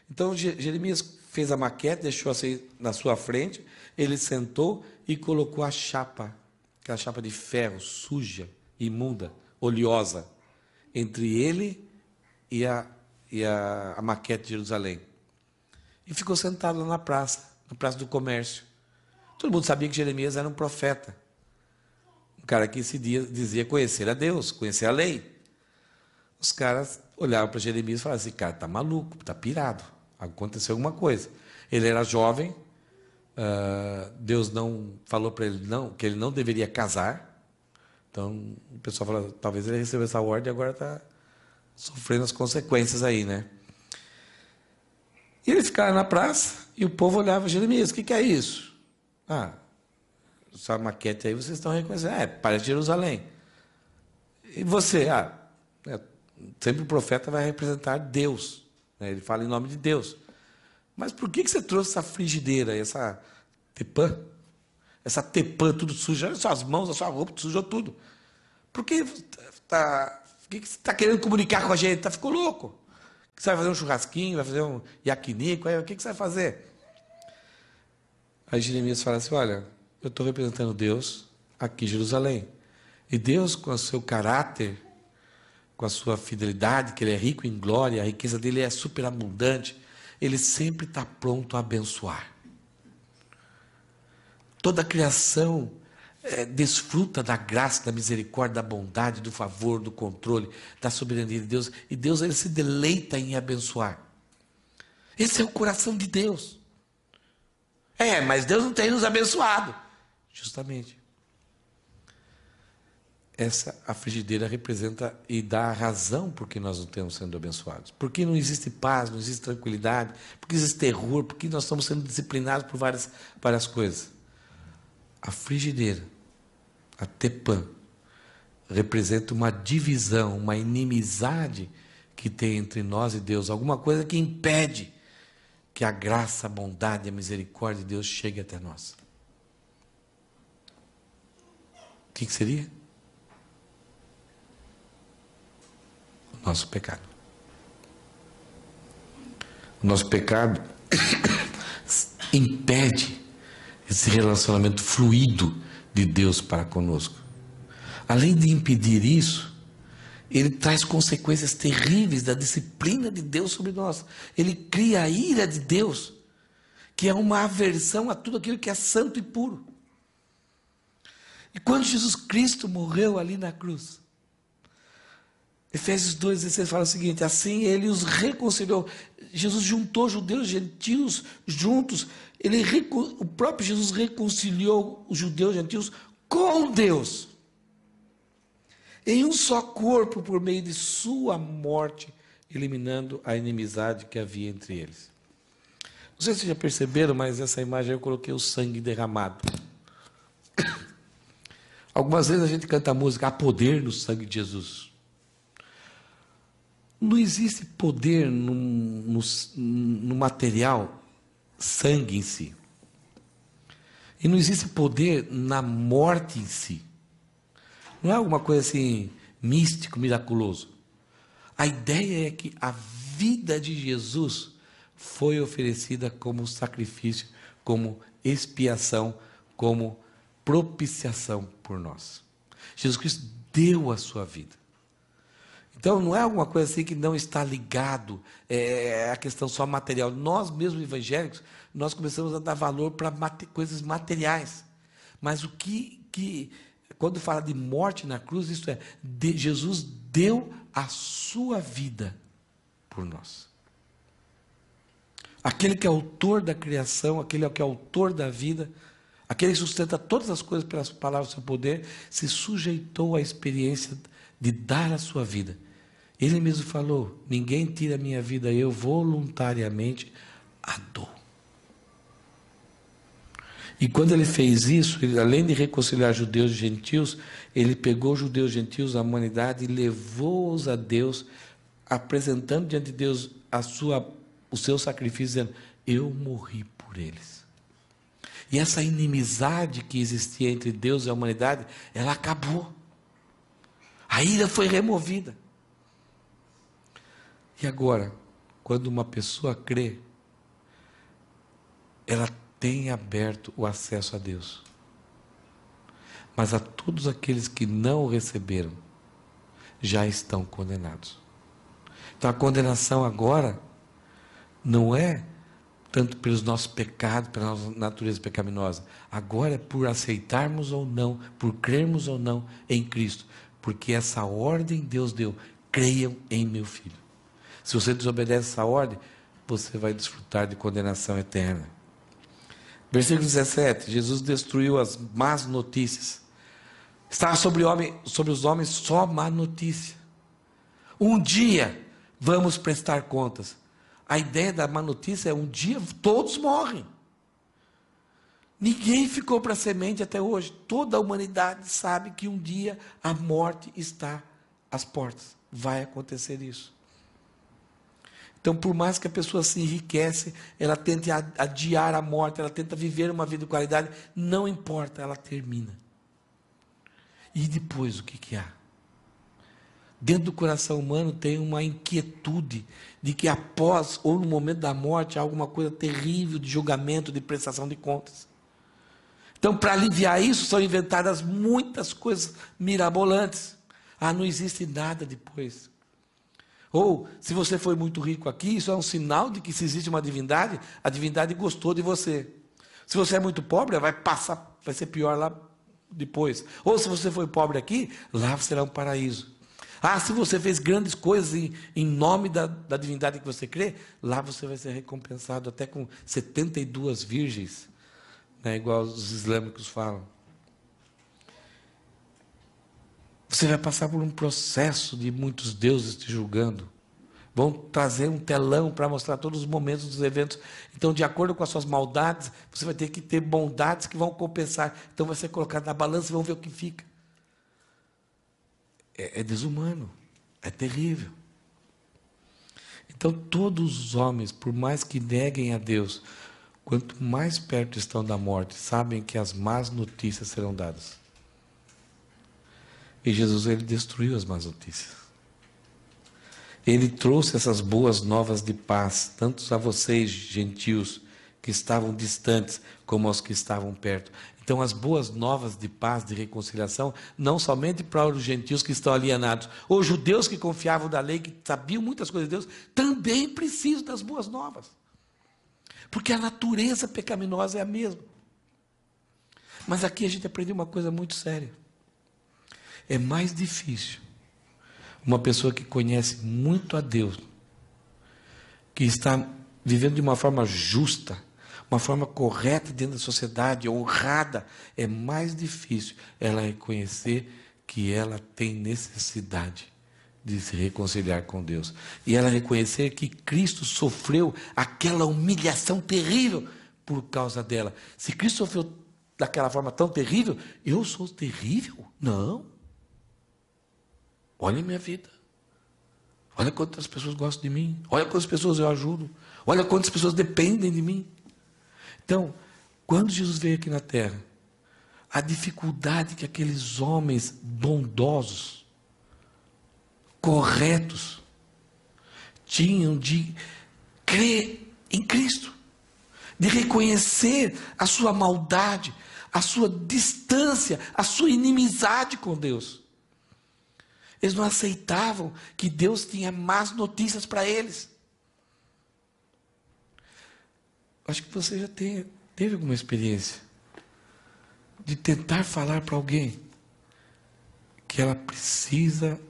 Então, Jeremias fez a maquete, deixou assim na sua frente, ele sentou e colocou a chapa, aquela chapa de ferro, suja, imunda, oleosa, entre ele e a maquete de Jerusalém. E ficou sentado lá na praça do comércio. Todo mundo sabia que Jeremias era um profeta. Um cara que dizia conhecer a Deus, conhecer a lei. Os caras olhavam para Jeremias e falavam assim: cara, está maluco, está pirado, aconteceu alguma coisa. Ele era jovem, Deus não falou para ele que ele não deveria casar. Então o pessoal falou: talvez ele recebeu essa ordem e agora está sofrendo as consequências aí, né? E ele ficava na praça e o povo olhava: Jeremias, o que é isso? Essa maquete aí vocês estão reconhecendo. Parece Jerusalém. E você? Sempre o profeta vai representar Deus, né? Ele fala em nome de Deus. Mas por que você trouxe essa frigideira, essa tepã? Essa tepã tudo suja, as suas mãos, a sua roupa, sujou tudo. Por que você está querendo comunicar com a gente? Ficou louco? Você vai fazer um churrasquinho, vai fazer um yakinico, o que você vai fazer? Aí Jeremias fala assim, olha, eu estou representando Deus aqui em Jerusalém. E Deus, com o seu caráter, com a sua fidelidade, que Ele é rico em glória, a riqueza dele é superabundante, Ele sempre está pronto a abençoar. Toda a criação desfruta da graça, da misericórdia, da bondade, do favor, do controle, da soberania de Deus. E Deus, Ele se deleita em abençoar. Esse é o coração de Deus. Mas Deus não tem nos abençoado. Justamente. A frigideira representa e dá a razão por que nós não estamos sendo abençoados. Porque não existe paz, não existe tranquilidade, porque existe terror, porque nós estamos sendo disciplinados por várias coisas. A frigideira, a tepã, representa uma divisão, uma inimizade que tem entre nós e Deus. Alguma coisa que impede que a graça, a bondade e a misericórdia de Deus chegue até nós. O que seria? O nosso pecado. O nosso pecado impede esse relacionamento fluido de Deus para conosco. Além de impedir isso, ele traz consequências terríveis da disciplina de Deus sobre nós. Ele cria a ira de Deus, que é uma aversão a tudo aquilo que é santo e puro. E quando Jesus Cristo morreu ali na cruz, Efésios 2,16 fala o seguinte, assim ele os reconciliou. Jesus juntou judeus e gentios juntos. O próprio Jesus reconciliou os judeus e gentios com Deus. Em um só corpo, por meio de sua morte, eliminando a inimizade que havia entre eles. Não sei se vocês já perceberam, mas essa imagem eu coloquei o sangue derramado. Algumas vezes a gente canta a música, há poder no sangue de Jesus. Não existe poder no material, sangue em si. E não existe poder na morte em si. Não é alguma coisa assim, místico, miraculoso. A ideia é que a vida de Jesus foi oferecida como sacrifício, como expiação, como propiciação por nós. Jesus Cristo deu a sua vida. Então, não é alguma coisa assim que não está ligado à questão só material. Nós mesmos evangélicos, nós começamos a dar valor para coisas materiais. Mas quando fala de morte na cruz, isso é, Jesus deu a sua vida por nós. Aquele que é autor da criação, aquele que é autor da vida, aquele que sustenta todas as coisas pelas palavras do seu poder, se sujeitou à experiência de dar a sua vida. Ele mesmo falou, ninguém tira a minha vida, eu voluntariamente a dou. E quando ele fez isso, ele, além de reconciliar judeus e gentios, ele pegou judeus e gentios, a humanidade, e levou-os a Deus, apresentando diante de Deus o seu sacrifício, dizendo, eu morri por eles. E essa inimizade que existia entre Deus e a humanidade, ela acabou. A ira foi removida. E agora, quando uma pessoa crê, ela tem aberto o acesso a Deus. Mas a todos aqueles que não o receberam, já estão condenados. Então a condenação agora não é tanto pelos nossos pecados, pela nossa natureza pecaminosa. Agora é por aceitarmos ou não, por crermos ou não em Cristo. Porque essa ordem Deus deu, creiam em meu Filho. Se você desobedece essa ordem, você vai desfrutar de condenação eterna. Versículo 17, Jesus destruiu as más notícias. Estava sobre os homens só má notícia. Um dia vamos prestar contas. A ideia da má notícia é um dia todos morrem. Ninguém ficou para a semente até hoje. Toda a humanidade sabe que um dia a morte está às portas. Vai acontecer isso. Então, por mais que a pessoa se enriquece, ela tente adiar a morte, ela tenta viver uma vida de qualidade, não importa, ela termina. E depois, o que há? Dentro do coração humano tem uma inquietude de que após ou no momento da morte há alguma coisa terrível de julgamento, de prestação de contas. Então, para aliviar isso, são inventadas muitas coisas mirabolantes. Não existe nada depois. Ou, se você foi muito rico aqui, isso é um sinal de que se existe uma divindade, a divindade gostou de você. Se você é muito pobre, vai ser pior lá depois. Ou se você foi pobre aqui, lá será um paraíso. Se você fez grandes coisas em nome da divindade que você crê, lá você vai ser recompensado até com 72 virgens, né, igual os islâmicos falam. Você vai passar por um processo de muitos deuses te julgando. Vão trazer um telão para mostrar todos os momentos dos eventos. Então, de acordo com as suas maldades, você vai ter que ter bondades que vão compensar. Então, vai ser colocado na balança e vão ver o que fica. É desumano, é terrível. Então, todos os homens, por mais que neguem a Deus, quanto mais perto estão da morte, sabem que as más notícias serão dadas. E Jesus, ele destruiu as más notícias. Ele trouxe essas boas novas de paz, tanto a vocês, gentios, que estavam distantes, como aos que estavam perto. Então, as boas novas de paz, de reconciliação, não somente para os gentios que estão alienados, os judeus que confiavam da lei, que sabiam muitas coisas de Deus, também precisam das boas novas. Porque a natureza pecaminosa é a mesma. Mas aqui a gente aprendeu uma coisa muito séria. É mais difícil uma pessoa que conhece muito a Deus, que está vivendo de uma forma justa, uma forma correta dentro da sociedade, honrada, é mais difícil ela reconhecer que ela tem necessidade de se reconciliar com Deus. E ela reconhecer que Cristo sofreu aquela humilhação terrível por causa dela. Se Cristo sofreu daquela forma tão terrível, eu sou terrível? Não. Olha a minha vida. Olha quantas pessoas gostam de mim. Olha quantas pessoas eu ajudo. Olha quantas pessoas dependem de mim. Então, quando Jesus veio aqui na terra, a dificuldade que aqueles homens bondosos, corretos, tinham de crer em Cristo, de reconhecer a sua maldade, a sua distância, a sua inimizade com Deus. Eles não aceitavam que Deus tinha más notícias para eles. Acho que você já teve alguma experiência de tentar falar para alguém que ela precisa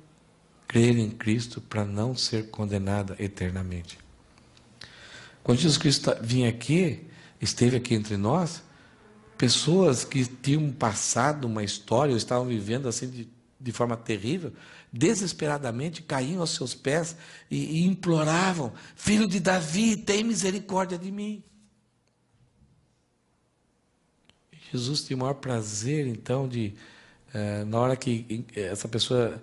crer em Cristo para não ser condenada eternamente. Quando Jesus Cristo vinha aqui, esteve aqui entre nós, pessoas que tinham passado uma história, ou estavam vivendo assim de forma terrível, desesperadamente caíam aos seus pés e imploravam: Filho de Davi, tem misericórdia de mim. Jesus tinha o maior prazer, então, na hora que essa pessoa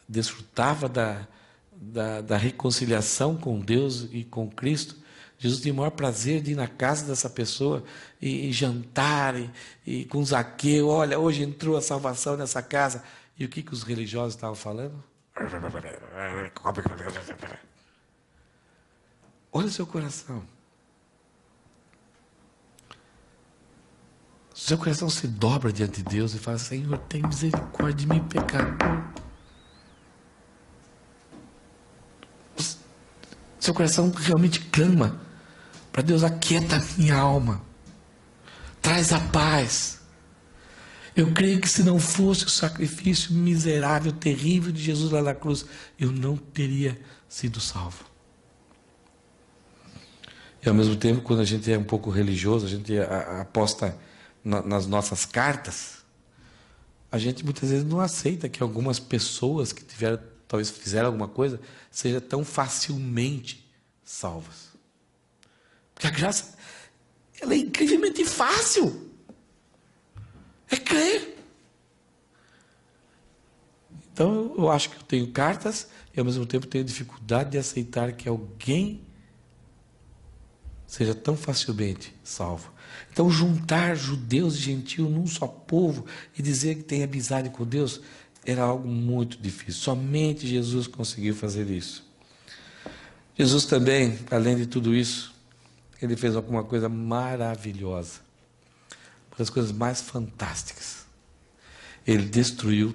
desfrutava da reconciliação com Deus e com Cristo, Jesus tinha o maior prazer de ir na casa dessa pessoa e jantar, e com Zaqueu: olha, hoje entrou a salvação nessa casa. E o que os religiosos estavam falando? Olha o seu coração. Seu coração se dobra diante de Deus e fala: Senhor, tem misericórdia de mim, pecador. Seu coração realmente clama para Deus: aquieta a minha alma, traz a paz. Eu creio que se não fosse o sacrifício miserável, terrível de Jesus lá na cruz, eu não teria sido salvo. E ao mesmo tempo, quando a gente é um pouco religioso, a gente aposta nas nossas cartas, a gente muitas vezes não aceita que algumas pessoas que talvez fizeram alguma coisa, sejam tão facilmente salvas. Porque a graça, ela é incrivelmente fácil. É crer. Então, eu acho que eu tenho cartas e, ao mesmo tempo, tenho dificuldade de aceitar que alguém seja tão facilmente salvo. Então, juntar judeus e gentios num só povo e dizer que tem amizade com Deus era algo muito difícil. Somente Jesus conseguiu fazer isso. Jesus também, além de tudo isso, ele fez alguma coisa maravilhosa. Uma das coisas mais fantásticas. Ele destruiu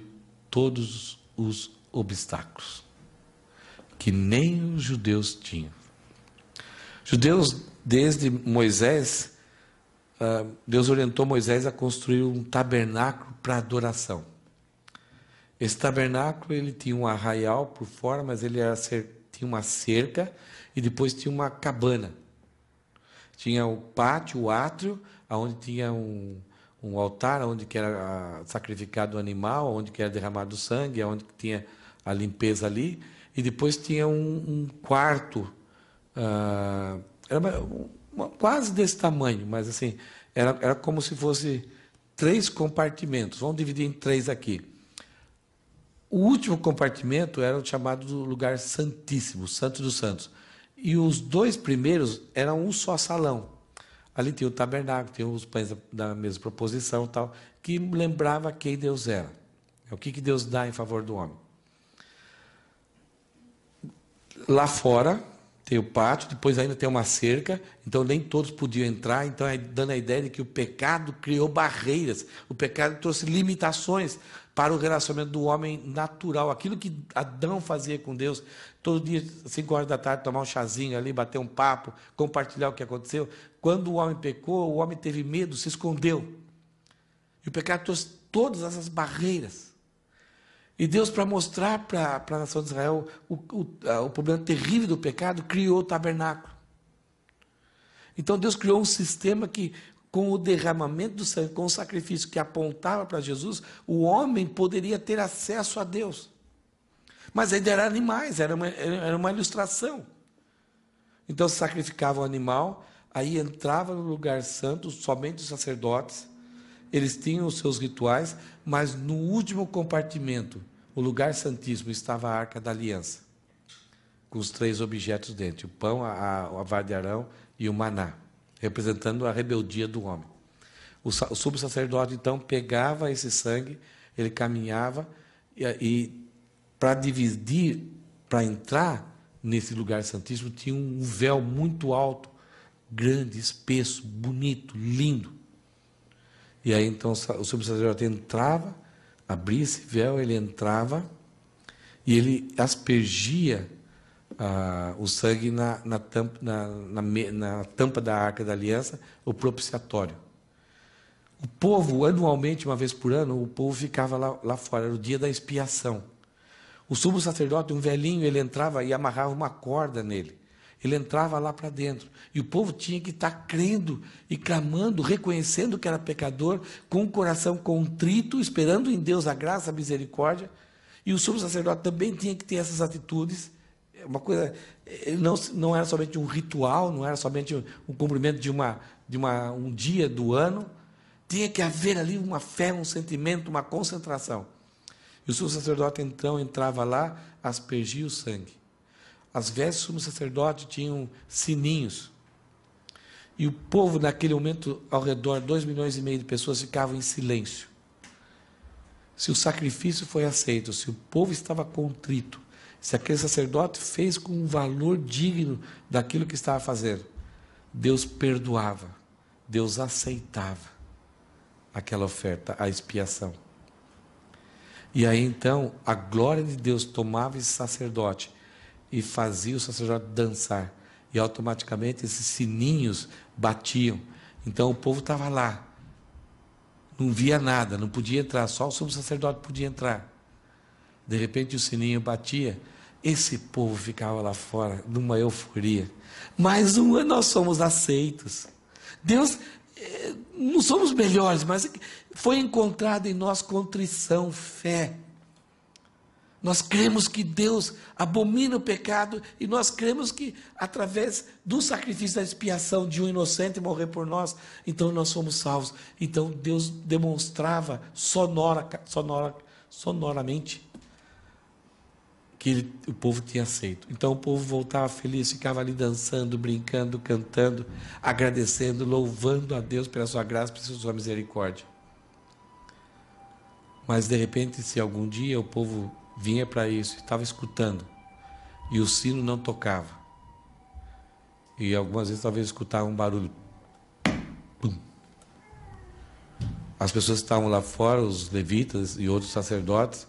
todos os obstáculos que nem os judeus tinham. Judeus, desde Moisés, Deus orientou Moisés a construir um tabernáculo para adoração. Esse tabernáculo, ele tinha um arraial por fora, mas ele tinha uma cerca e depois tinha uma cabana. Tinha o pátio, o átrio, onde tinha um altar, onde que era sacrificado o animal, onde que era derramado o sangue, onde que tinha a limpeza ali, e depois tinha um quarto, era quase desse tamanho, mas assim, era como se fosse 3 compartimentos. Vamos dividir em 3 aqui. O último compartimento era o chamado lugar santíssimo, Santo dos Santos. E os 2 primeiros eram um só salão. Ali tinha o tabernáculo, tinha os pães da mesma proposição, tal, que lembrava quem Deus era. O que Deus dá em favor do homem. Lá fora tem o pátio, depois ainda tem uma cerca, então nem todos podiam entrar, então dando a ideia de que o pecado criou barreiras, o pecado trouxe limitações para o relacionamento do homem natural, aquilo que Adão fazia com Deus, todo dia, 5 horas da tarde, tomar um chazinho ali, bater um papo, compartilhar o que aconteceu. Quando o homem pecou, o homem teve medo, se escondeu. E o pecado trouxe todas essas barreiras. E Deus, para mostrar para a nação de Israel o problema terrível do pecado, criou o tabernáculo. Então Deus criou um sistema que, com o derramamento do sangue, com o sacrifício que apontava para Jesus, o homem poderia ter acesso a Deus. Mas ainda eram animais, era uma ilustração. Então se sacrificava o animal, aí entrava no lugar santo, somente os sacerdotes, eles tinham os seus rituais, mas no último compartimento, o lugar santíssimo, estava a Arca da Aliança, com os 3 objetos dentro, o pão, a vara de Arão e o maná, representando a rebeldia do homem. O sumo sacerdote, então, pegava esse sangue, ele caminhava e para dividir, para entrar nesse lugar santíssimo, tinha um véu muito alto, grande, espesso, bonito, lindo. E aí, então, o sumo sacerdote entrava, abria esse véu, ele entrava e ele aspergia o sangue na tampa da Arca da Aliança, o propiciatório. O povo, anualmente, uma vez por ano, o povo ficava lá fora, era o dia da expiação. O sumo sacerdote, um velhinho, ele entrava e amarrava uma corda nele. Ele entrava lá para dentro. E o povo tinha que estar crendo e clamando, reconhecendo que era pecador, com o coração contrito, esperando em Deus a graça, a misericórdia. E o sumo sacerdote também tinha que ter essas atitudes. Uma coisa, não era somente um ritual, não era somente um cumprimento de um dia do ano. Tinha que haver ali uma fé, um sentimento, uma concentração. E o sumo sacerdote então entrava lá, aspergia o sangue. As vestes do sumo sacerdote tinham sininhos. E o povo, naquele momento, ao redor, 2,5 milhões de pessoas ficavam em silêncio. Se o sacrifício foi aceito, se o povo estava contrito, se aquele sacerdote fez com um valor digno daquilo que estava fazendo, Deus perdoava, Deus aceitava aquela oferta, a expiação. E aí então, a glória de Deus tomava esse sacerdote e fazia o sacerdote dançar. E automaticamente esses sininhos batiam. Então o povo estava lá. Não via nada, não podia entrar, só o sumo sacerdote podia entrar. De repente o sininho batia, esse povo ficava lá fora, numa euforia. Mais um ano nós somos aceitos. Deus, não somos melhores, mas foi encontrada em nós contrição, fé. Nós cremos que Deus abomina o pecado e nós cremos que através do sacrifício da expiação de um inocente morrer por nós, então nós somos salvos. Então Deus demonstrava sonoramente que o povo tinha aceito. Então o povo voltava feliz, ficava ali dançando, brincando, cantando, agradecendo, louvando a Deus pela sua graça, pela sua misericórdia. Mas de repente, se algum dia o povo vinha para isso, estava escutando, e o sino não tocava, e algumas vezes talvez escutava um barulho, pum. As pessoas que estavam lá fora, os levitas e outros sacerdotes,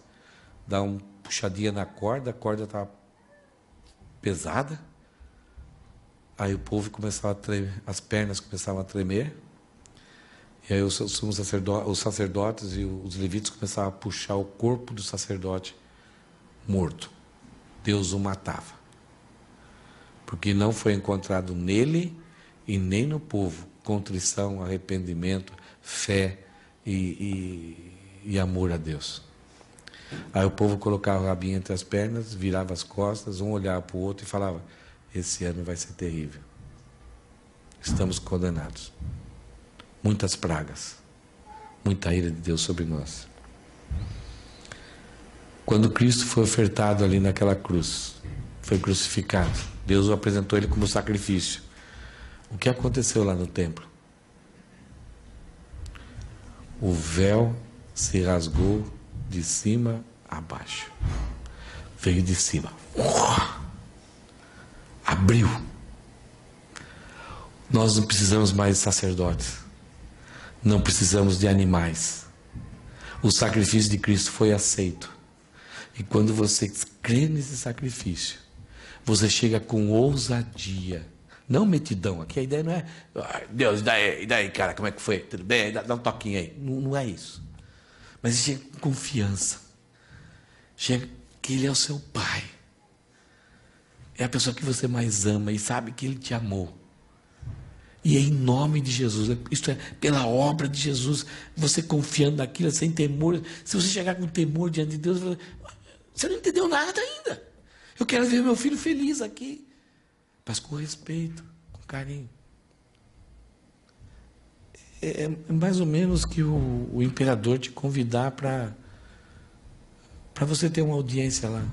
davam uma puxadinha na corda, a corda estava pesada, aí o povo começava a tremer, as pernas começavam a tremer, e aí os sacerdotes e os levitas começavam a puxar o corpo do sacerdote morto. Deus o matava, porque não foi encontrado nele e nem no povo contrição, arrependimento, fé e amor a Deus. Aí o povo colocava o rabinho entre as pernas, virava as costas, um olhava para o outro e falava: esse ano vai ser terrível, estamos condenados, muitas pragas, muita ira de Deus sobre nós. Quando Cristo foi ofertado ali naquela cruz, foi crucificado, Deus o apresentou ele como sacrifício. O que aconteceu lá no templo? O véu se rasgou de cima a baixo. Veio de cima. Abriu. Nós não precisamos mais de sacerdotes. Não precisamos de animais. O sacrifício de Cristo foi aceito. E quando você crê nesse sacrifício, você chega com ousadia. Não metidão. Aqui a ideia não é: Deus, e daí, cara, como é que foi? Tudo bem? Dá um toquinho aí. Não é isso. Mas chega com confiança. Chega que Ele é o seu Pai. É a pessoa que você mais ama e sabe que Ele te amou. E é em nome de Jesus, isto é, pela obra de Jesus, você confiando naquilo, sem temor. Se você chegar com temor diante de Deus, você não entendeu nada ainda. Eu quero ver meu filho feliz aqui. Mas com respeito, com carinho. É mais ou menos que o imperador te convidar para você ter uma audiência lá.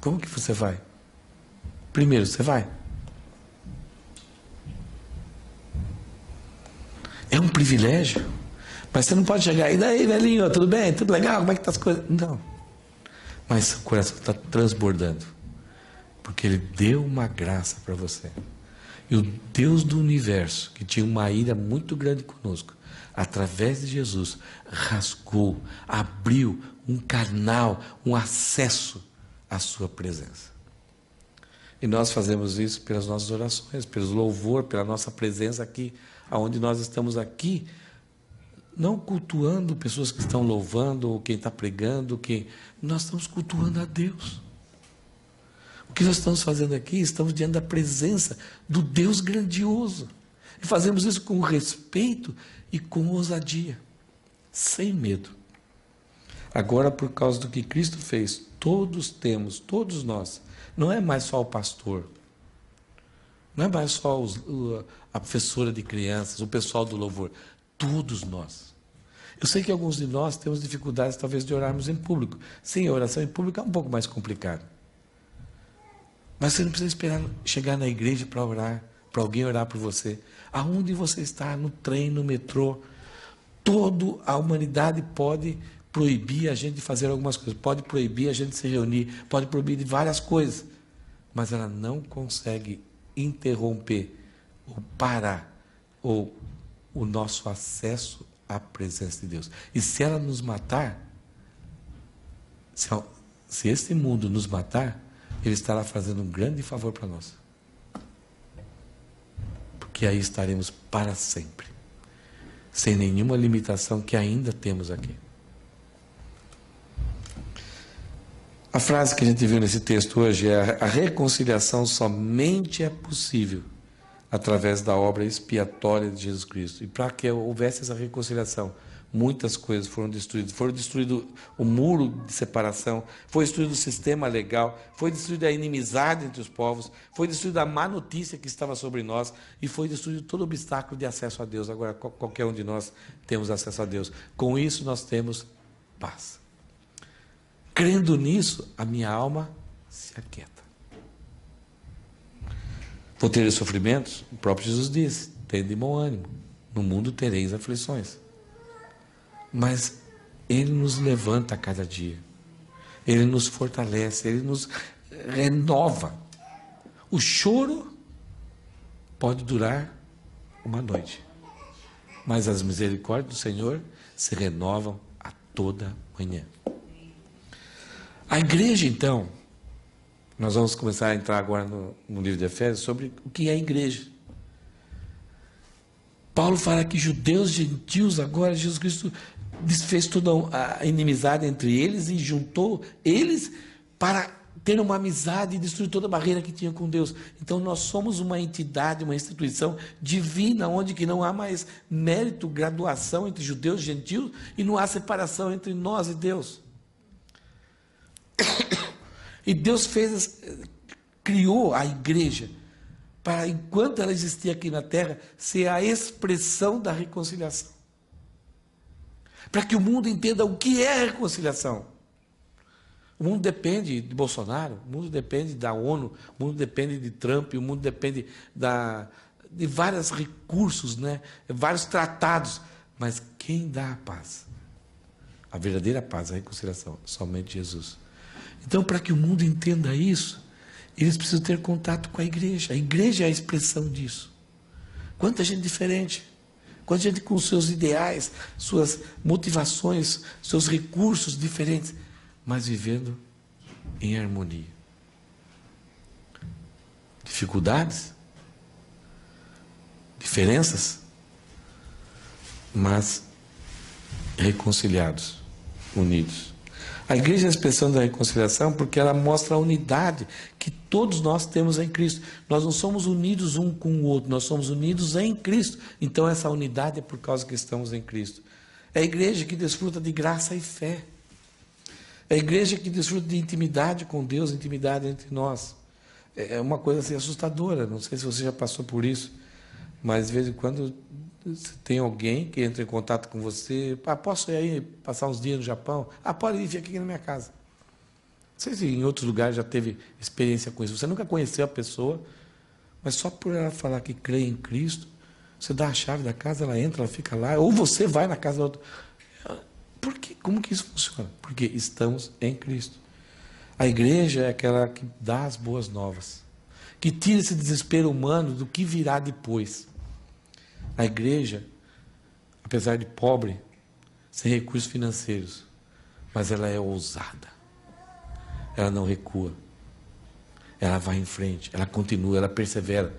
Como que você vai? Primeiro, você vai? É um privilégio. Mas você não pode chegar e daí, velhinho, tudo bem? Tudo legal? Como é que tá as coisas? Não. Mas o coração está transbordando. Porque Ele deu uma graça para você. E o Deus do universo, que tinha uma ira muito grande conosco, através de Jesus, rasgou, abriu um canal, um acesso à sua presença. E nós fazemos isso pelas nossas orações, pelo louvor, pela nossa presença aqui, aonde nós estamos aqui, não cultuando pessoas que estão louvando, ou quem está pregando, nós estamos cultuando a Deus. O que nós estamos fazendo aqui, estamos diante da presença do Deus grandioso. E fazemos isso com respeito e com ousadia, sem medo. Agora, por causa do que Cristo fez, todos nós, não é mais só o pastor, não é mais só a professora de crianças, o pessoal do louvor, todos nós. Eu sei que alguns de nós temos dificuldades, talvez, de orarmos em público. Sim, a oração em público é um pouco mais complicada. Mas você não precisa esperar chegar na igreja para orar, para alguém orar por você. Aonde você está, no trem, no metrô, toda a humanidade pode proibir a gente de fazer algumas coisas, pode proibir a gente de se reunir, pode proibir de várias coisas, mas ela não consegue interromper ou parar o nosso acesso à presença de Deus. E se ela nos matar, se esse mundo nos matar, Ele estará fazendo um grande favor para nós. Porque aí estaremos para sempre, sem nenhuma limitação que ainda temos aqui. A frase que a gente viu nesse texto hoje é: a reconciliação somente é possível através da obra expiatória de Jesus Cristo. E para que houvesse essa reconciliação, muitas coisas foram destruídas. Foi destruído o muro de separação, foi destruído o sistema legal, foi destruída a inimizade entre os povos, foi destruída a má notícia que estava sobre nós e foi destruído todo obstáculo de acesso a Deus. Agora, qualquer um de nós temos acesso a Deus. Com isso, nós temos paz. Crendo nisso, a minha alma se aquieta. Vou ter sofrimentos? O próprio Jesus disse: tende bom ânimo, no mundo tereis aflições. Mas Ele nos levanta a cada dia, Ele nos fortalece, Ele nos renova. O choro pode durar uma noite, mas as misericórdias do Senhor se renovam a toda manhã. A igreja, então, nós vamos começar a entrar agora no livro de Efésios sobre o que é a igreja. Paulo fala que judeus, gentios, agora Jesus Cristo desfez toda a inimizade entre eles e juntou eles para ter uma amizade e destruir toda a barreira que tinha com Deus. Então nós somos uma entidade, uma instituição divina, onde que não há mais mérito, graduação entre judeus e gentios, e não há separação entre nós e Deus. E Deus criou a igreja para, enquanto ela existia aqui na terra, ser a expressão da reconciliação. Para que o mundo entenda o que é reconciliação. O mundo depende de Bolsonaro, o mundo depende da ONU, o mundo depende de Trump, o mundo depende de vários recursos, né? Vários tratados. Mas quem dá a paz? A verdadeira paz, a reconciliação, somente Jesus. Então, para que o mundo entenda isso, eles precisam ter contato com a igreja. A igreja é a expressão disso. Quanta gente diferente, quanta gente com seus ideais, suas motivações, seus recursos diferentes, mas vivendo em harmonia. Dificuldades, diferenças, mas reconciliados, unidos. A igreja é a expressão da reconciliação porque ela mostra a unidade que todos nós temos em Cristo. Nós não somos unidos um com o outro, nós somos unidos em Cristo. Então essa unidade é por causa que estamos em Cristo. É a igreja que desfruta de graça e fé. É a igreja que desfruta de intimidade com Deus, intimidade entre nós. É uma coisa assim assustadora, não sei se você já passou por isso, mas de vez em quando tem alguém que entra em contato com você: posso ir aí passar uns dias no Japão? Pode ir, fica aqui na minha casa. Não sei se em outros lugares já teve experiência com isso. Você nunca conheceu a pessoa, mas só por ela falar que crê em Cristo, você dá a chave da casa, ela entra, ela fica lá, ou você vai na casa da outra. Por quê? Como que isso funciona? Porque estamos em Cristo. A igreja é aquela que dá as boas novas, que tira esse desespero humano do que virá depois. A igreja, apesar de pobre, sem recursos financeiros, mas ela é ousada. Ela não recua. Ela vai em frente, ela continua, ela persevera,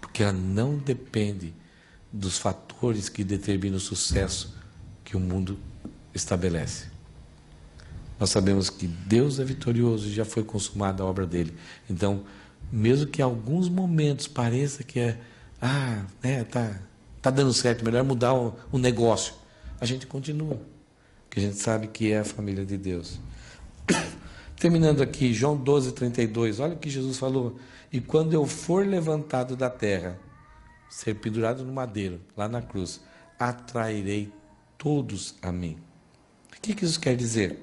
porque ela não depende dos fatores que determinam o sucesso que o mundo estabelece. Nós sabemos que Deus é vitorioso e já foi consumada a obra dele. Então, mesmo que em alguns momentos pareça que tá dando certo, melhor mudar o negócio, a gente continua, porque a gente sabe que é a família de Deus. Terminando aqui, João 12:32, olha o que Jesus falou: e quando eu for levantado da terra, ser pendurado no madeiro, lá na cruz, atrairei todos a mim. O que isso quer dizer?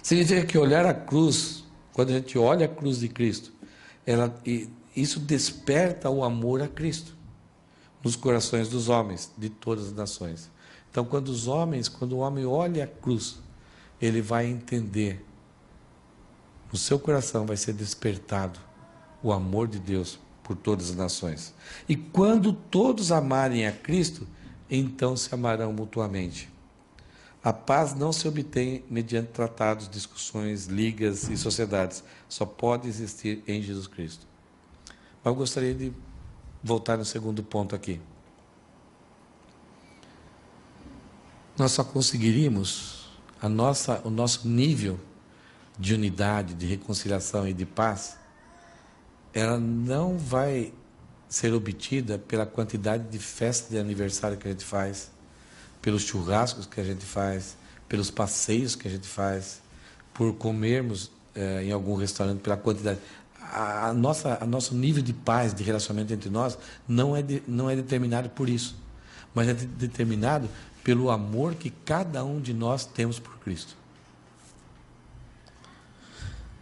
Significa que olhar a cruz, quando a gente olha a cruz de Cristo, isso desperta o amor a Cristo nos corações dos homens, de todas as nações. Então, quando o homem olha a cruz, ele vai entender, no seu coração vai ser despertado o amor de Deus por todas as nações. E quando todos amarem a Cristo, então se amarão mutuamente. A paz não se obtém mediante tratados, discussões, ligas e sociedades. Só pode existir em Jesus Cristo. Mas eu gostaria de voltar no segundo ponto aqui. Nós só conseguiríamos o nosso nível de unidade, de reconciliação e de paz, ela não vai ser obtida pela quantidade de festas de aniversário que a gente faz, pelos churrascos que a gente faz, pelos passeios que a gente faz, por comermos em algum restaurante, pela quantidade. Nosso nível de paz, de relacionamento entre nós, não é determinado por isso, mas é determinado pelo amor que cada um de nós temos por Cristo.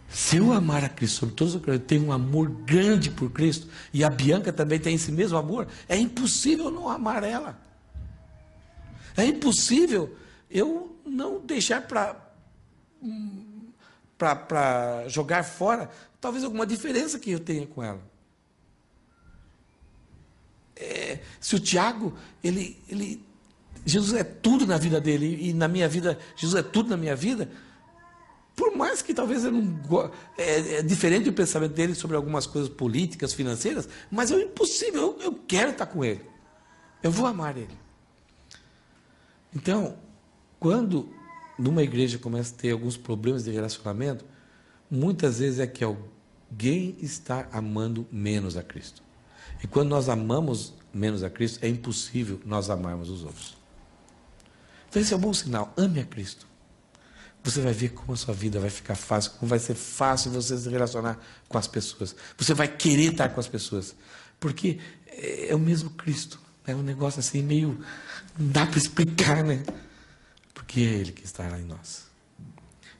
Se eu amar a Cristo sobre todas as coisas, eu tenho um amor grande por Cristo, e a Bianca também tem esse mesmo amor, é impossível não amar ela. É impossível eu não deixar para jogar fora talvez alguma diferença que eu tenha com ela. Se o Tiago, Jesus é tudo na vida dele, e na minha vida, Jesus é tudo na minha vida, por mais que talvez eu não é diferente o pensamento dele sobre algumas coisas políticas, financeiras, mas é impossível, eu quero estar com ele. Eu vou amar ele. Então, quando numa igreja começa a ter alguns problemas de relacionamento, muitas vezes é que alguém está amando menos a Cristo. E quando nós amamos menos a Cristo, é impossível nós amarmos os outros. Então esse é um bom sinal. Ame a Cristo. Você vai ver como a sua vida vai ficar fácil, como vai ser fácil você se relacionar com as pessoas. Você vai querer estar com as pessoas. Porque é o mesmo Cristo. É um negócio assim meio... Não dá para explicar, né? Porque é Ele que está lá em nós.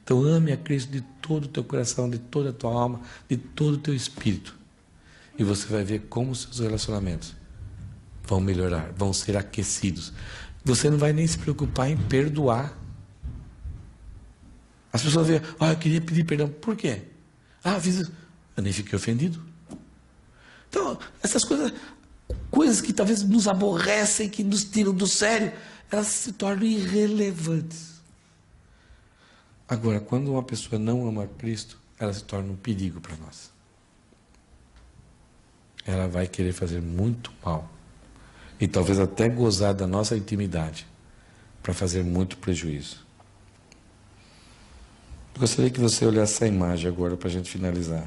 Então ame a Cristo de todo o teu coração, de toda a tua alma, de todo o teu espírito. E você vai ver como os seus relacionamentos vão melhorar, vão ser aquecidos. Você não vai nem se preocupar em perdoar. As pessoas veem, eu queria pedir perdão. Por quê? Fiz isso. Eu nem fiquei ofendido. Então, essas coisas que talvez nos aborrecem, que nos tiram do sério, elas se tornam irrelevantes. Agora, quando uma pessoa não ama Cristo, ela se torna um perigo para nós. Ela vai querer fazer muito mal. E talvez até gozar da nossa intimidade, para fazer muito prejuízo. Eu gostaria que você olhasse essa imagem agora para a gente finalizar.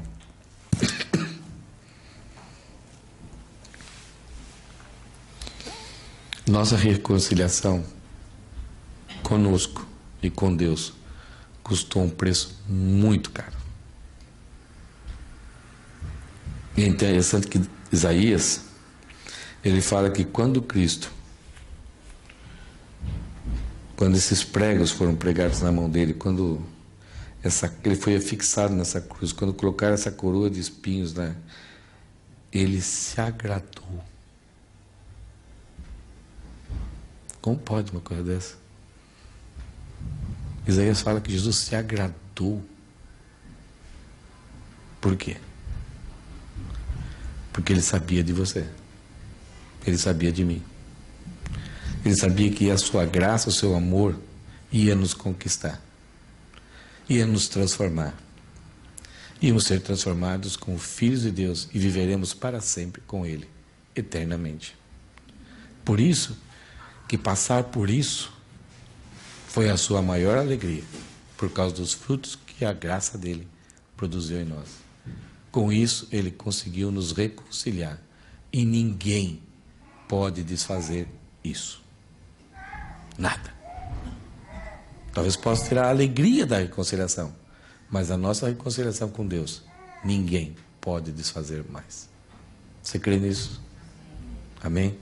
Nossa reconciliação conosco e com Deus custou um preço muito caro. E é interessante que Isaías, ele fala que quando esses pregos foram pregados na mão dele, quando ele foi fixado nessa cruz, quando colocaram essa coroa de espinhos, né, ele se agradou. Como pode uma coisa dessa? Isaías fala que Jesus se agradou. Por quê? Porque ele sabia de você. Ele sabia de mim. Ele sabia que a sua graça, o seu amor, ia nos conquistar. Ia nos transformar. Íamos ser transformados como filhos de Deus e viveremos para sempre com Ele, eternamente. Por isso, que passar por isso foi a sua maior alegria, por causa dos frutos que a graça dele produziu em nós. Com isso, ele conseguiu nos reconciliar. E ninguém pode desfazer isso. Nada. Talvez possa tirar a alegria da reconciliação, mas a nossa reconciliação com Deus, ninguém pode desfazer mais. Você crê nisso? Amém?